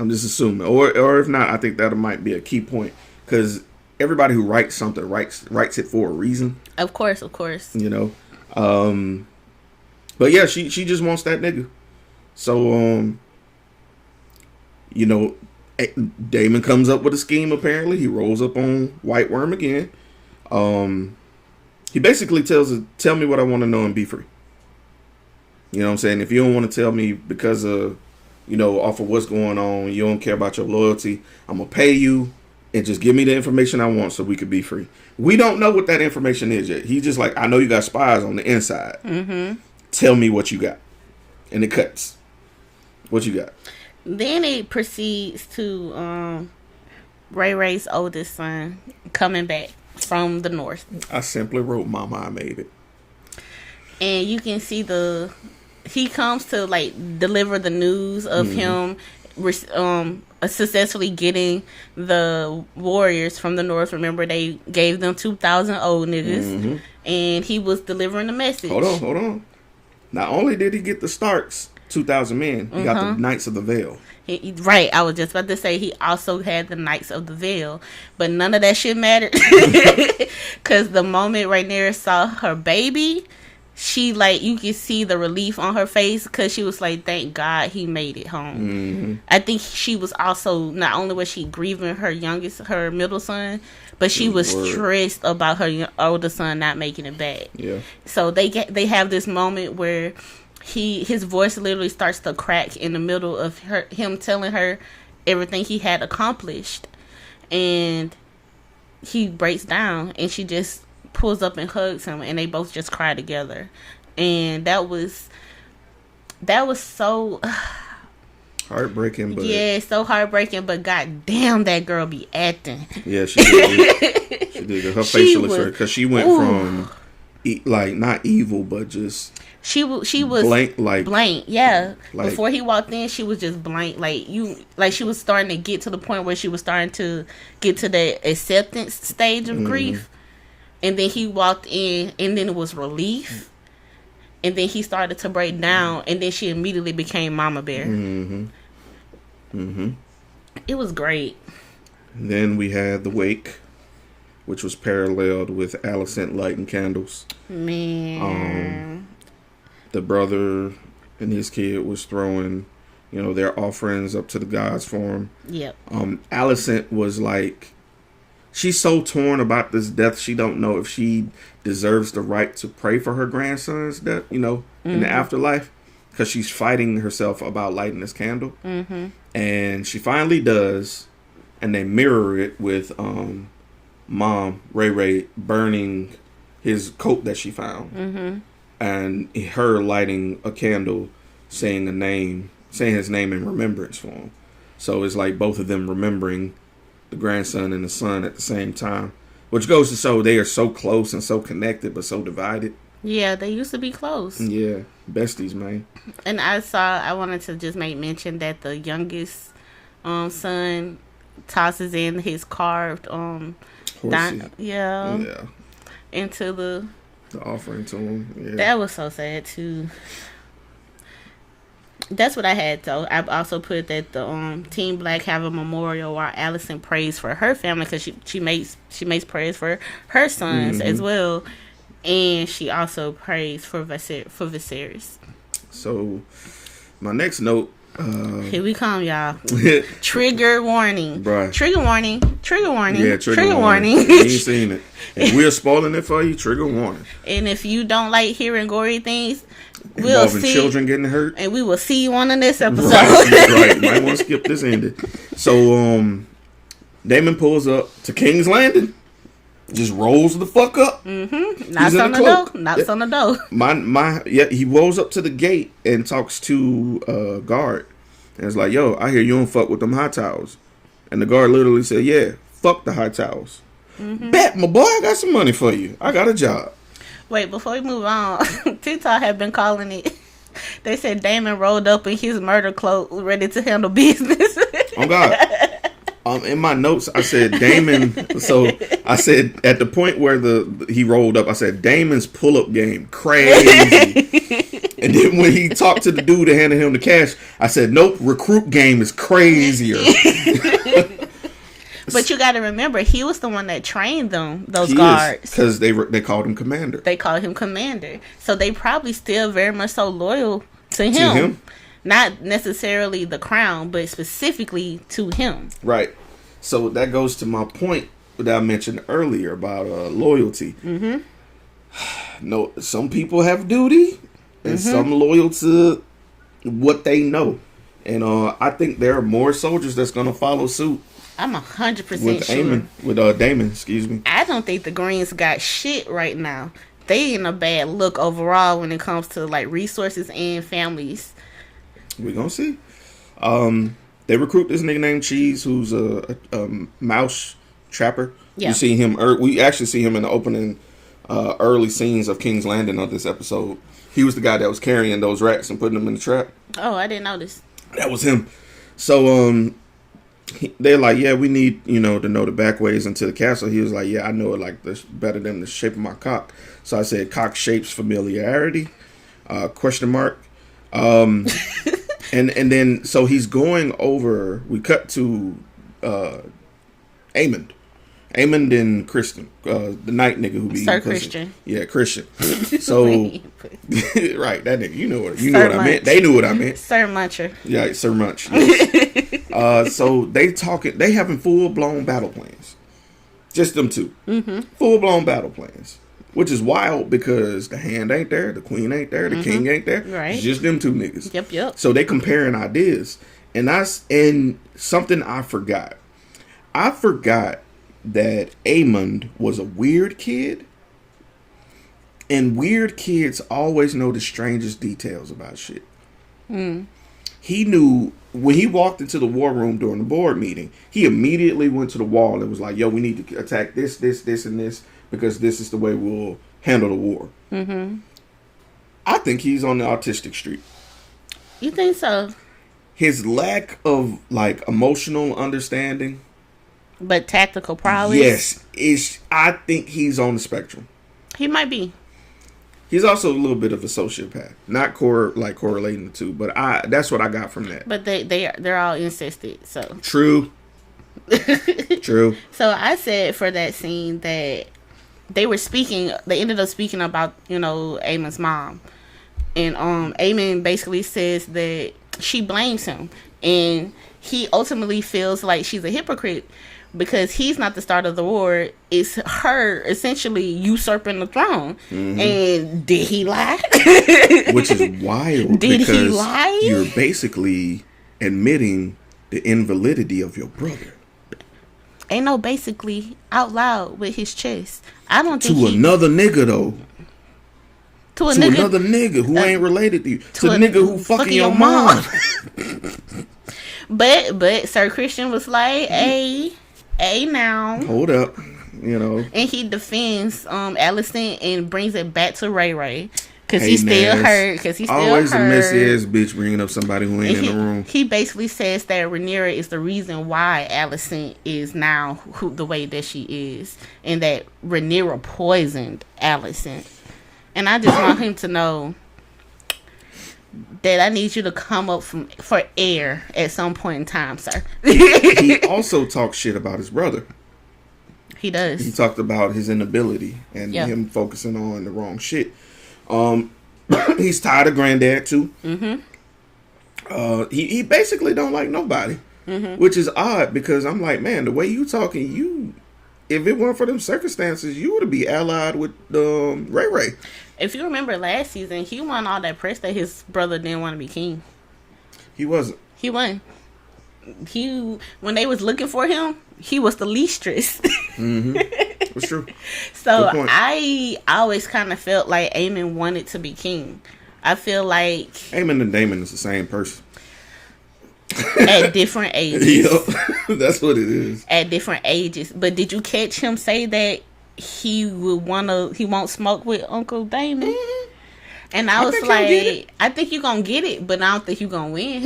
just assuming. Or if not, I think that might be a key point. Because everybody who writes something writes it for a reason. Of course. But yeah, she just wants that nigga. So, Damon comes up with a scheme, apparently. He rolls up on White Worm again. He basically tells her, tell me what I want to know and be free. You know what I'm saying? If you don't want to tell me because of, off of what's going on, you don't care about your loyalty, I'm going to pay you and just give me the information I want so we could be free. We don't know what that information is yet. He's just like, I know you got spies on the inside. Tell me what you got. And it cuts. What you got? Then it proceeds to Ray's oldest son coming back from the north. I simply wrote, Mama, I made it. And you can see he comes to deliver the news of him successfully getting the warriors from the north. Remember, they gave them 2,000 old niggas, and he was delivering the message. Hold on. Not only did he get the Starks, 2,000 men, he got the Knights of the Vale. Right, I was just about to say he also had the Knights of the Vale, but none of that shit mattered because the moment Rhaenyra saw her baby, she like you could see the relief on her face because she was like, "Thank God he made it home." I think she was also not only was she grieving her middle son, but she was stressed about her older son not making it back. Yeah. So they have this moment where his voice literally starts to crack in the middle of him telling her everything he had accomplished, and he breaks down, and she just pulls up and hugs him, and they both just cry together, and that was so heartbreaking. But yeah, so heartbreaking. But goddamn, that girl be acting. Yeah, she did. She did. Her facial expression, because she went from like not evil, but just. She was blank, yeah. Like, before he walked in, she was just blank. She was starting to get to the point where she was starting to get to the acceptance stage of grief. And then he walked in, and then it was relief. And then he started to break down, and then she immediately became Mama Bear. It was great. And then we had the wake, which was paralleled with Alicent lighting candles. Man. The brother and his kid was throwing, their offerings up to the gods for him. Yep. Alicent was like, she's so torn about this death. She don't know if she deserves the right to pray for her grandson's death, in the afterlife, because she's fighting herself about lighting this candle. And she finally does, and they mirror it with Mom Ray burning his coat that she found. And her lighting a candle, saying his name in remembrance for him. So it's like both of them remembering the grandson and the son at the same time, which goes to show they are so close and so connected, but so divided. Yeah, they used to be close. Yeah, besties, man. And I wanted to just make mention that the youngest son tosses in his carved into the offering to him. Yeah. That was so sad too. That's what I had though. I also put that the Team Black have a memorial while Alicent prays for her family, because she makes prayers for her sons as well, and she also prays for Viserys. So my next note. Here we come, y'all. Trigger warning. Bruh. Trigger warning. Yeah, trigger warning. You ain't seen it. If we're spoiling it for you, trigger warning. And if you don't like hearing gory things, we'll see children getting hurt, and we will see you on the next episode. Right. Might want to skip this ending. So Daemon pulls up to King's Landing. Just rolls the fuck up. Knocks on the door. He rolls up to the gate and talks to a guard. And it's like, yo, I hear you don't fuck with them high towers. And the guard literally said, yeah, fuck the high towers. Bet, my boy, I got some money for you. I got a job. Wait, before we move on, TikTok have been calling it. They said Daemon rolled up in his murder cloak, ready to handle business. Oh, God. In my notes, I said Daemon. So I said at the point where he rolled up, I said Daemon's pull-up game crazy. And then when he talked to the dude that handed him the cash, I said, nope, recruit game is crazier. But you got to remember, he was the one that trained those guards. Because they called him commander. They called him commander. So they probably still very much so loyal to him. Not necessarily the crown, but specifically to him. Right. So that goes to my point that I mentioned earlier about loyalty. No, some people have duty, and some loyal to what they know. And I think there are more soldiers that's going to follow suit. I'm 100% sure. With Daemon, excuse me. I don't think the Greens got shit right now. They in a bad look overall when it comes to like resources and families. We're gonna see. They recruit this nigga named Cheese, who's a mouse trapper. Yeah. You see him. We actually see him in the opening early scenes of King's Landing of this episode. He was the guy that was carrying those rats and putting them in the trap. Oh, I didn't notice. That was him. So they're like, yeah, we need, to know the back ways into the castle. He was like, yeah, I know it like this better than the shape of my cock. So I said, cock shapes familiarity, question mark. And then, so he's going over, we cut to Amond and Christian, the night nigga who be Sir Christian. Yeah, Christian. So, right, that nigga, you know what I meant. They knew what I meant. Sir Muncher. Yeah, Sir Munch. Yes. So they having full blown battle plans. Just them two. Mm-hmm. Full blown battle plans. Which is wild because the hand ain't there, the queen ain't there, the king ain't there. Right. It's just them two niggas. Yep. So they comparing ideas. And something I forgot. I forgot that Amond was a weird kid. And weird kids always know the strangest details about shit. He knew when he walked into the war room during the board meeting, he immediately went to the wall and was like, yo, we need to attack this, and this, because this is the way we'll handle the war. Mm-hmm. I think he's on the autistic street. You think so? His lack of, like, emotional understanding. But tactical prowess? Yes. I think he's on the spectrum. He might be. He's also a little bit of a sociopath. Not correlating the two, but that's what I got from that. But they're all incested, so. True. True. So I said for that scene that they ended up speaking about, Eamon's mom. And Eamon basically says that she blames him. And he ultimately feels like she's a hypocrite because he's not the start of the war. It's her essentially usurping the throne. Mm-hmm. And did he lie? Which is wild. Did he lie? You're basically admitting the invalidity of your brother. Ain't no basically out loud with his chest. I don't think another nigga though. To another nigga who ain't related to you. To the nigga who fucking your mom. But Sir Christian was like, hey now. Hold up. And he defends Allison and brings it back to Ray Ray. Because he's still hurt. Always a messy ass bitch bringing up somebody who ain't in the room. He basically says that Rhaenyra is the reason why Allison is now the way that she is. And that Rhaenyra poisoned Allison. And I just want him to know that I need you to come up for air at some point in time, sir. He also talks shit about his brother. He does. He talked about his inability and him focusing on the wrong shit. He's tired of granddad too. Mm-hmm. He basically don't like nobody, which is odd because I'm like, man, the way you talking, if it weren't for them circumstances, you would be allied with Ray Ray. If you remember last season, he won all that press that his brother didn't want to be king. He wasn't. He won. When they was looking for him, he was the least stressed. Mm-hmm. That's true. So I always kind of felt like Aemon wanted to be king. I feel like Aemon and Daemon is the same person. At different ages. Yep. That's what it is. At different ages. But did you catch him say that he won't smoke with Uncle Daemon? Mm-hmm. And I was like, I think you're going to get it, but I don't think you're going to win.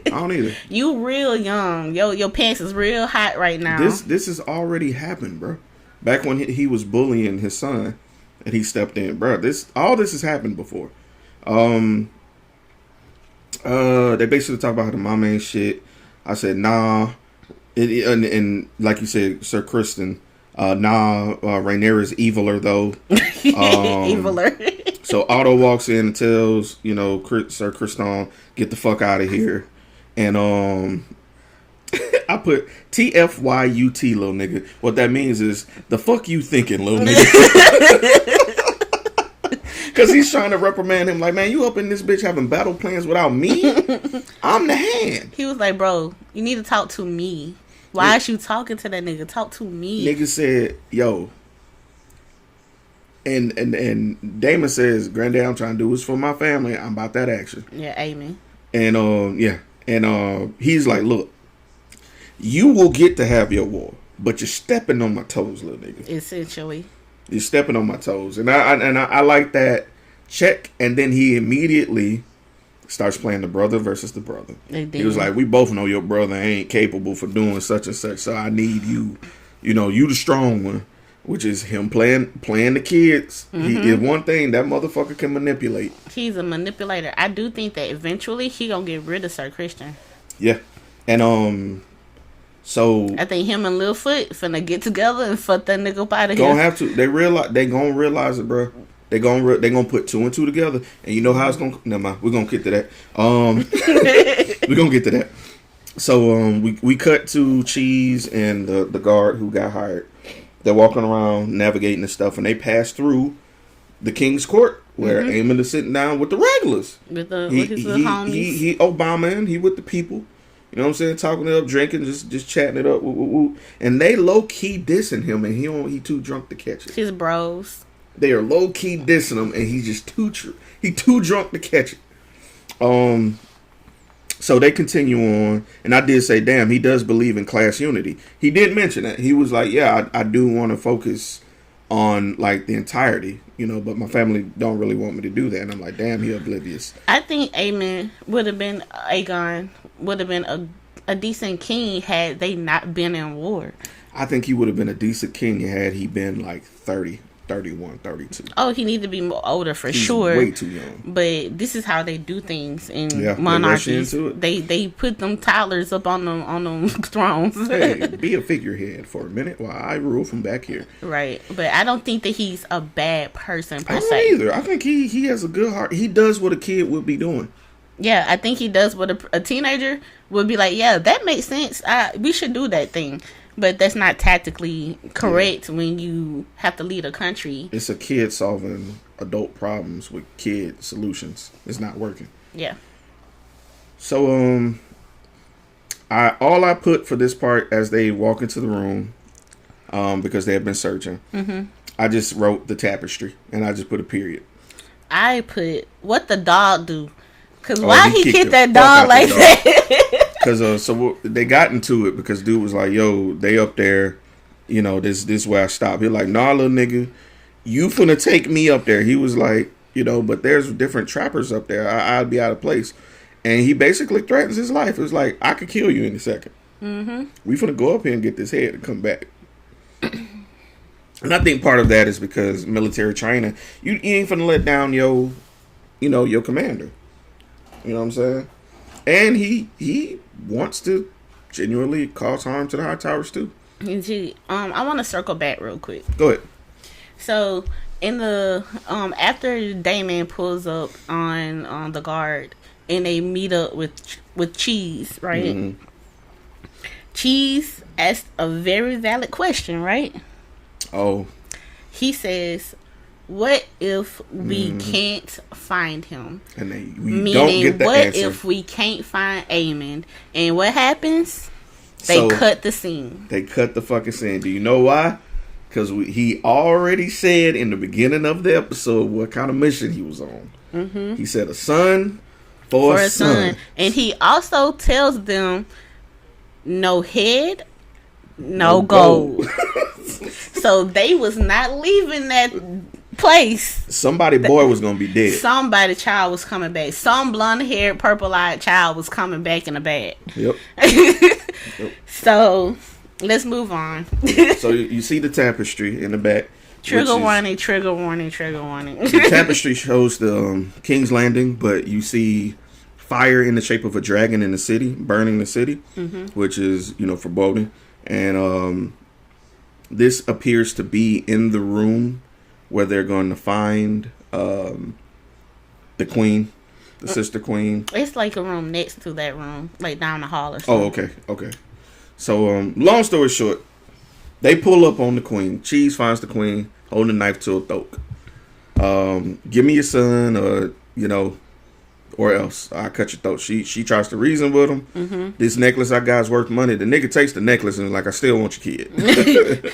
I don't either. You real young. Your pants is real hot right now. This has already happened, bro. Back when he was bullying his son and he stepped in, bro. All this has happened before. They basically talk about how the mama ain't shit. I said, nah. And like you said, Sir Kristen, Rhaenyra's eviler, though. Eviler. So Otto walks in and tells, Sir Kristen, get the fuck out of here. And I put TFYUT, little nigga. What that means is, the fuck you thinking, little nigga? Because he's trying to reprimand him like, man, you up in this bitch having battle plans without me? I'm the hand. He was like, bro, you need to talk to me. Why is you talking to that nigga? Talk to me. Nigga said, yo. And Damon says, granddad, I'm trying to do this for my family. I'm about that action. Yeah, amen. And, yeah. And he's like, look, you will get to have your war, but you're stepping on my toes, little nigga. Essentially. You're stepping on my toes. And I like that check. And then he immediately starts playing the brother versus the brother. He was like, we both know your brother ain't capable for doing such and such, so I need you. You know, you the strong one. Which is him playing the kids. He is one thing that motherfucker can manipulate. He's a manipulator. I do think that eventually he gonna get rid of Sir Christian. Yeah, and so I think him and Littlefoot finna get together and fuck that nigga up out of here. Gonna have to. They gonna realize it, bro. They gonna put 2 and 2 together, and you know how it's gonna. Never mind. We're gonna get to that. We're gonna get to that. So we cut to Cheese and the guard who got hired. They're walking around navigating and stuff, and they pass through the King's Court where Aemon is sitting down with the regulars. With his little homies. He Obama and he with the people. You know what I'm saying? Talking it up, drinking, just chatting it up. Woo, woo, woo. And they low key dissing him, and he too drunk to catch it. His bros. They are low key dissing him, and he's just too drunk to catch it. So they continue on, and I did say, damn, he does believe in class unity. He did mention that. He was like, yeah, I do want to focus on, like, the entirety, you know, but my family don't really want me to do that. And I'm like, damn, he oblivious. I think Aegon would have been a decent king had they not been in war. I think he would have been a decent king had he been, like, 30. 31, 32. Oh, he needs to be more older for He's sure. Way too young. But this is how they do things in monarchies. They put them toddlers up on them thrones. Hey, be a figurehead for a minute while I rule from back here. Right, but I don't think that he's a bad person per I se. don't either. I think he has a good heart. He does what a kid would be doing. Yeah, I think he does what a teenager would be like. Yeah, that makes sense. We should do that thing. But that's not tactically correct when you have to lead a country. It's a kid solving adult problems with kid solutions. It's not working. Yeah. So I put for this part as they walk into the room, because they have been searching. I just wrote the tapestry and I just put a period. I put what the dog do. Cause why he kicked that dog like that? Because so they got into it because dude was like, yo, they up there, you know, this where I stop. He like, nah, little nigga, you finna take me up there. He was like, you know, but there's different trappers up there. I'd be out of place. And he basically threatens his life. It was like, I could kill you in a second. We finna go up here and get this head and come back. And I think part of that is because military training, you ain't finna let down your commander. You know what I'm saying? And he wants to genuinely cause harm to the High Towers too. I want to circle back real quick. Go ahead. So in the after Damon pulls up on the guard and they meet up with Cheese, right? Cheese asked a very valid question, right? Oh. He says, what if we can't find him? And Meaning, don't get the what answer. if we can't find Aemon? And what happens? They cut the scene. They cut the fucking scene. Do you know why? Because he already said in the beginning of the episode what kind of mission he was on. He said a son for a son. And he also tells them no head, no gold. So they was not leaving that place. Somebody boy was gonna be dead. Somebody child was coming back. Some blonde haired, purple eyed child was coming back in a bag. Yep. So let's move on. So you see the tapestry in the back. Trigger warning, trigger warning, trigger warning. The tapestry shows the King's Landing, but you see fire in the shape of a dragon in the city, burning the city, which is, foreboding. And this appears to be in the room where they're going to find the queen, the sister queen. It's like a room next to that room, like down the hall or something. Oh, okay. So, long story short, they pull up on the queen. Cheese finds the queen holding a knife to her throat. Give me your son, or else I cut your throat. She tries to reason with him. This necklace I got is worth money. The nigga takes the necklace and is like, I still want your kid.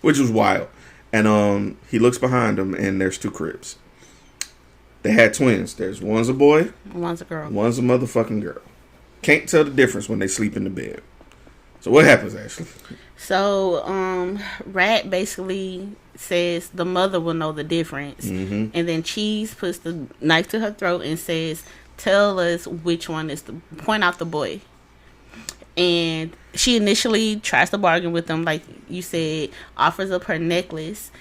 Which was wild. And he looks behind him and there's 2 cribs. They had twins. One's a boy. One's a girl. One's a motherfucking girl. Can't tell the difference when they sleep in the bed. So what happens, Ashley? So, Rat basically says the mother will know the difference. And then Cheese puts the knife to her throat and says tell us which one is the point out the boy. And she initially tries to bargain with him, like you said, offers up her necklace.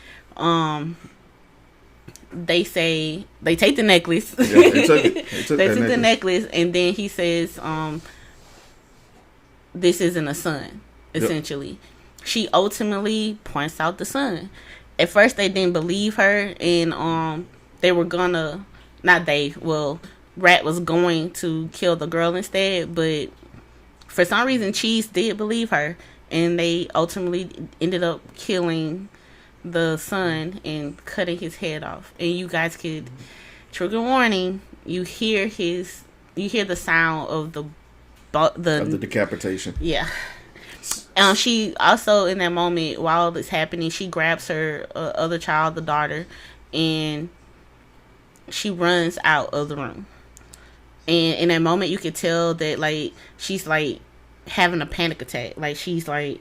They say they take the necklace. Yeah, they took it. They took the necklace, and then he says, "This isn't a son." Essentially, yep. She ultimately points out the son. At first, they didn't believe her, and they were gonna, not they. Well, Rat was going to kill the girl instead, but for some reason, Cheese did believe her, and they ultimately ended up killing the son and cutting his head off. And you guys could, trigger warning, you hear the sound of the decapitation. Yeah. She also, in that moment, while it's happening, she grabs her other child, the daughter, and she runs out of the room. And in that moment, you could tell that, like, she's, like, having a panic attack. Like, she's, like,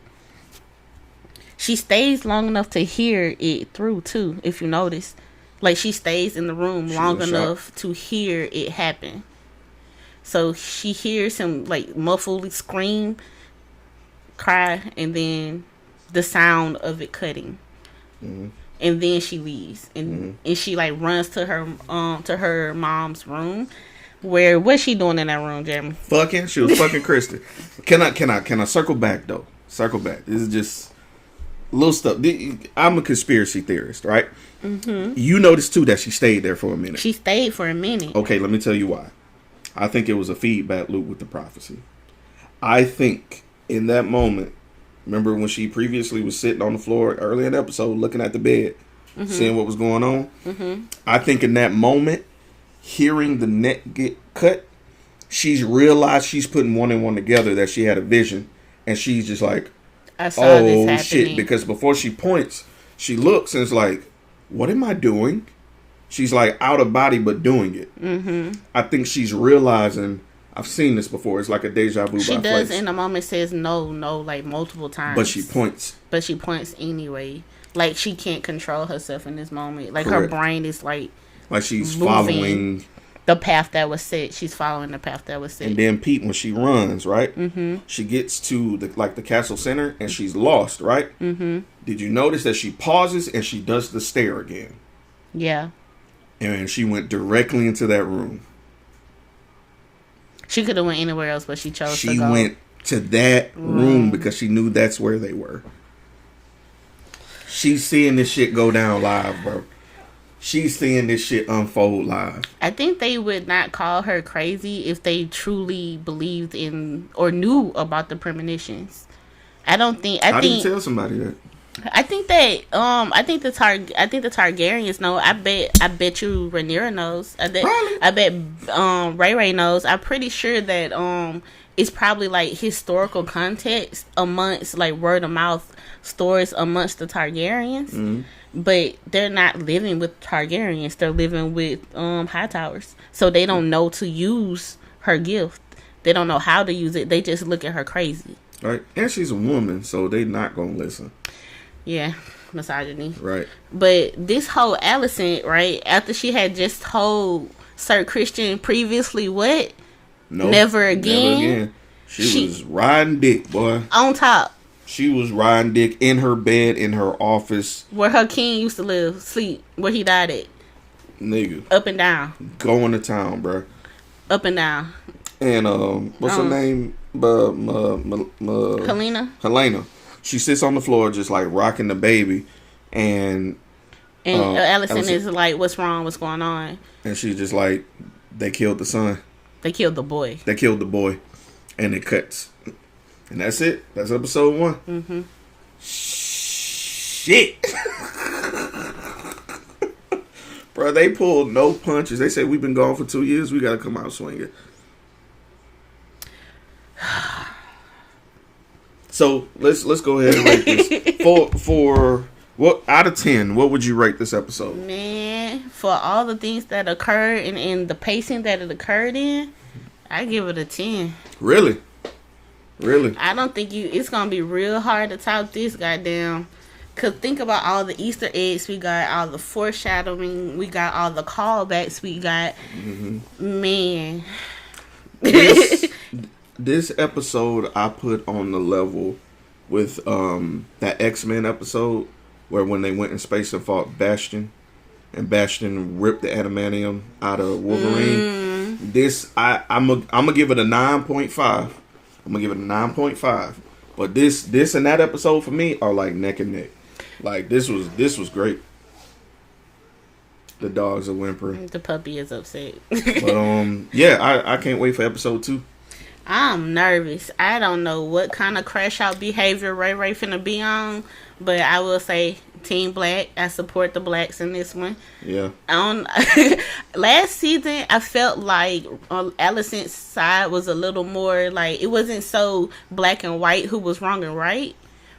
she stays long enough to hear it through, too, if you notice. Like, she stays in the room long enough to hear it happen. So, she hears him, like, muffled scream, cry, and then the sound of it cutting. Mm-hmm. And then she leaves. And she, like, runs to her mom's room. What's she doing in that room, Jeremy? Fucking. She was fucking Kristen. Can I circle back though? Circle back. This is just little stuff. I'm a conspiracy theorist, right? Mm-hmm. You noticed too that she stayed there for a minute. She stayed for a minute. Okay, let me tell you why. I think it was a feedback loop with the prophecy. I think in that moment, remember when she previously was sitting on the floor early in the episode, looking at the bed, seeing what was going on. Mm-hmm. I think in that moment, hearing the neck get cut, she's realized she's putting one and one together, that she had a vision, and she's just like, I saw this happening. Shit, because before she points, she looks and is like, what am I doing? She's like out of body but doing it. Mm-hmm. I think she's realizing, I've seen this before, it's like a deja vu. She does in a moment, says no, like multiple times, but she points anyway. Like she can't control herself in this moment. Like Correct. Her brain is like she's following the path that was set. She's following the path that was set. And then Pete, when she runs, right? Mm-hmm. She gets to the castle center and she's lost, right? Mm-hmm. Did you notice that she pauses and she does the stare again? Yeah. And she went directly into that room. She could have went anywhere else, but she chose to go. She went to that room because she knew that's where they were. She's seeing this shit go down live, bro. She's seeing this shit unfold live. I think they would not call her crazy if they truly believed in or knew about the premonitions. I don't think. How do you tell somebody that? I think that. I think the Targaryens know. I bet you Rhaenyra knows. I bet Ray knows. I'm pretty sure that it's probably like historical context amongst like word of mouth stories amongst the Targaryens. Mm-hmm. But they're not living with Targaryens. They're living with Hightowers. So they don't know to use her gift. They don't know how to use it. They just look at her crazy. Right. And she's a woman, so they not going to listen. Yeah. Misogyny. Right. But this whole Alicent, right, after she had just told Sir Christian previously what? No. Never again. Never again. She was riding dick, boy. On top. She was riding dick in her bed, in her office. Where her king used to sleep, where he died at. Nigga. Up and down. Going to town, bro. Up and down. And, what's her name? Helena. She sits on the floor just, like, rocking the baby. And Alicent is like, what's wrong? What's going on? And she's just like, they killed the son. They killed the boy. And it cuts. And that's it. That's episode 1. Mm-hmm. Shit. Bro, they pulled no punches. They said, we've been gone for 2 years. We got to come out swinging. So, let's go ahead and rate this. For what, out of 10, what would you rate this episode? Man, for all the things that occurred and the pacing that it occurred in, I give it a 10. Really? I don't think it's gonna be real hard to top this goddamn Cause think about all the Easter eggs we got, all the foreshadowing we got, all the callbacks we got. Man, this episode I put on the level with that X-Men episode where when they went in space and fought Bastion, and Bastion ripped the adamantium out of Wolverine. This I'm gonna give it a 9.5. I'm gonna give it a 9.5. But this and that episode for me are like neck and neck. Like this was great. The dogs are whimpering. The puppy is upset. But yeah, I can't wait for episode 2. I'm nervous. I don't know what kind of crash out behavior Ray finna be on, but I will say Team Black. I support the blacks in this one. Yeah. Last season, I felt like Allison's side was a little more like it wasn't so black and white who was wrong and right,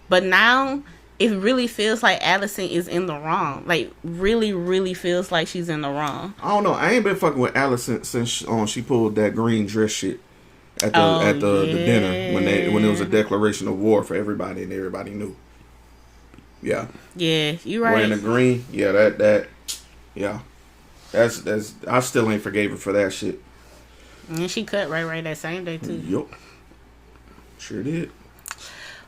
but now it really feels like Allison is in the wrong. Like really, really feels like she's in the wrong. I don't know. I ain't been fucking with Allison since she pulled that green dress shit at the dinner when it was a declaration of war for everybody and everybody knew. Yeah. Yeah, you right. Wearing the green, yeah, that yeah. That's I still ain't forgave her for that shit. And she cut right that same day too. Yup. Sure did.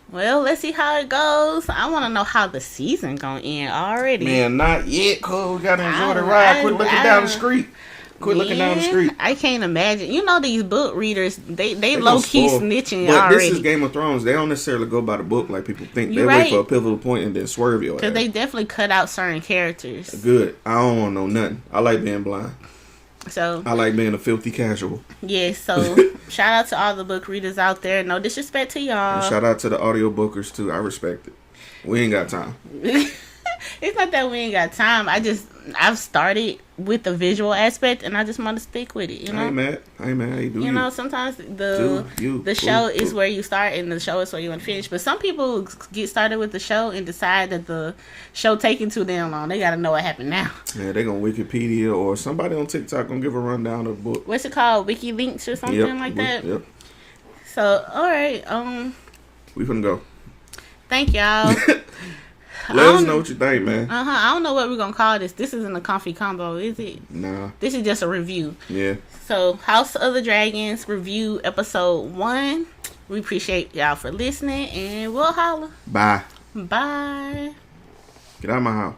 Well, let's see how it goes. I want to know how the season gonna end already. Man, not yet, cuz. We gotta enjoy the ride. Quit looking down the street. Looking down the street. I can't imagine. You know these book readers, they low key snitching but already. This is Game of Thrones. They don't necessarily go by the book like people think. They right. wait for a pivotal point and then swerve your ass. Because they definitely cut out certain characters. Good. I don't want to know nothing. I like being blind. So I like being a filthy casual. Yeah, so shout out to all the book readers out there. No disrespect to y'all. And shout out to the audio bookers too. I respect it. We ain't got time. It's not that we ain't got time. I've started with the visual aspect and I just want to stick with it, you know? I ain't mad. Hey, do you know, sometimes the show is where you start and the show is where you want to finish. But some people get started with the show and decide that the show taking too damn long. They got to know what happened now. Yeah, they gonna Wikipedia or somebody on TikTok gonna give a rundown of the book. What's it called? WikiLinks or something like that? Yep. So, alright. We finna go. Thank y'all. Let us know what you think, man. I don't know what we're gonna call this. This isn't a comfy combo, is it? Nah. This is just a review. Yeah. So, House of the Dragons review episode 1. We appreciate y'all for listening, and we'll holla. Bye. Bye. Get out of my house.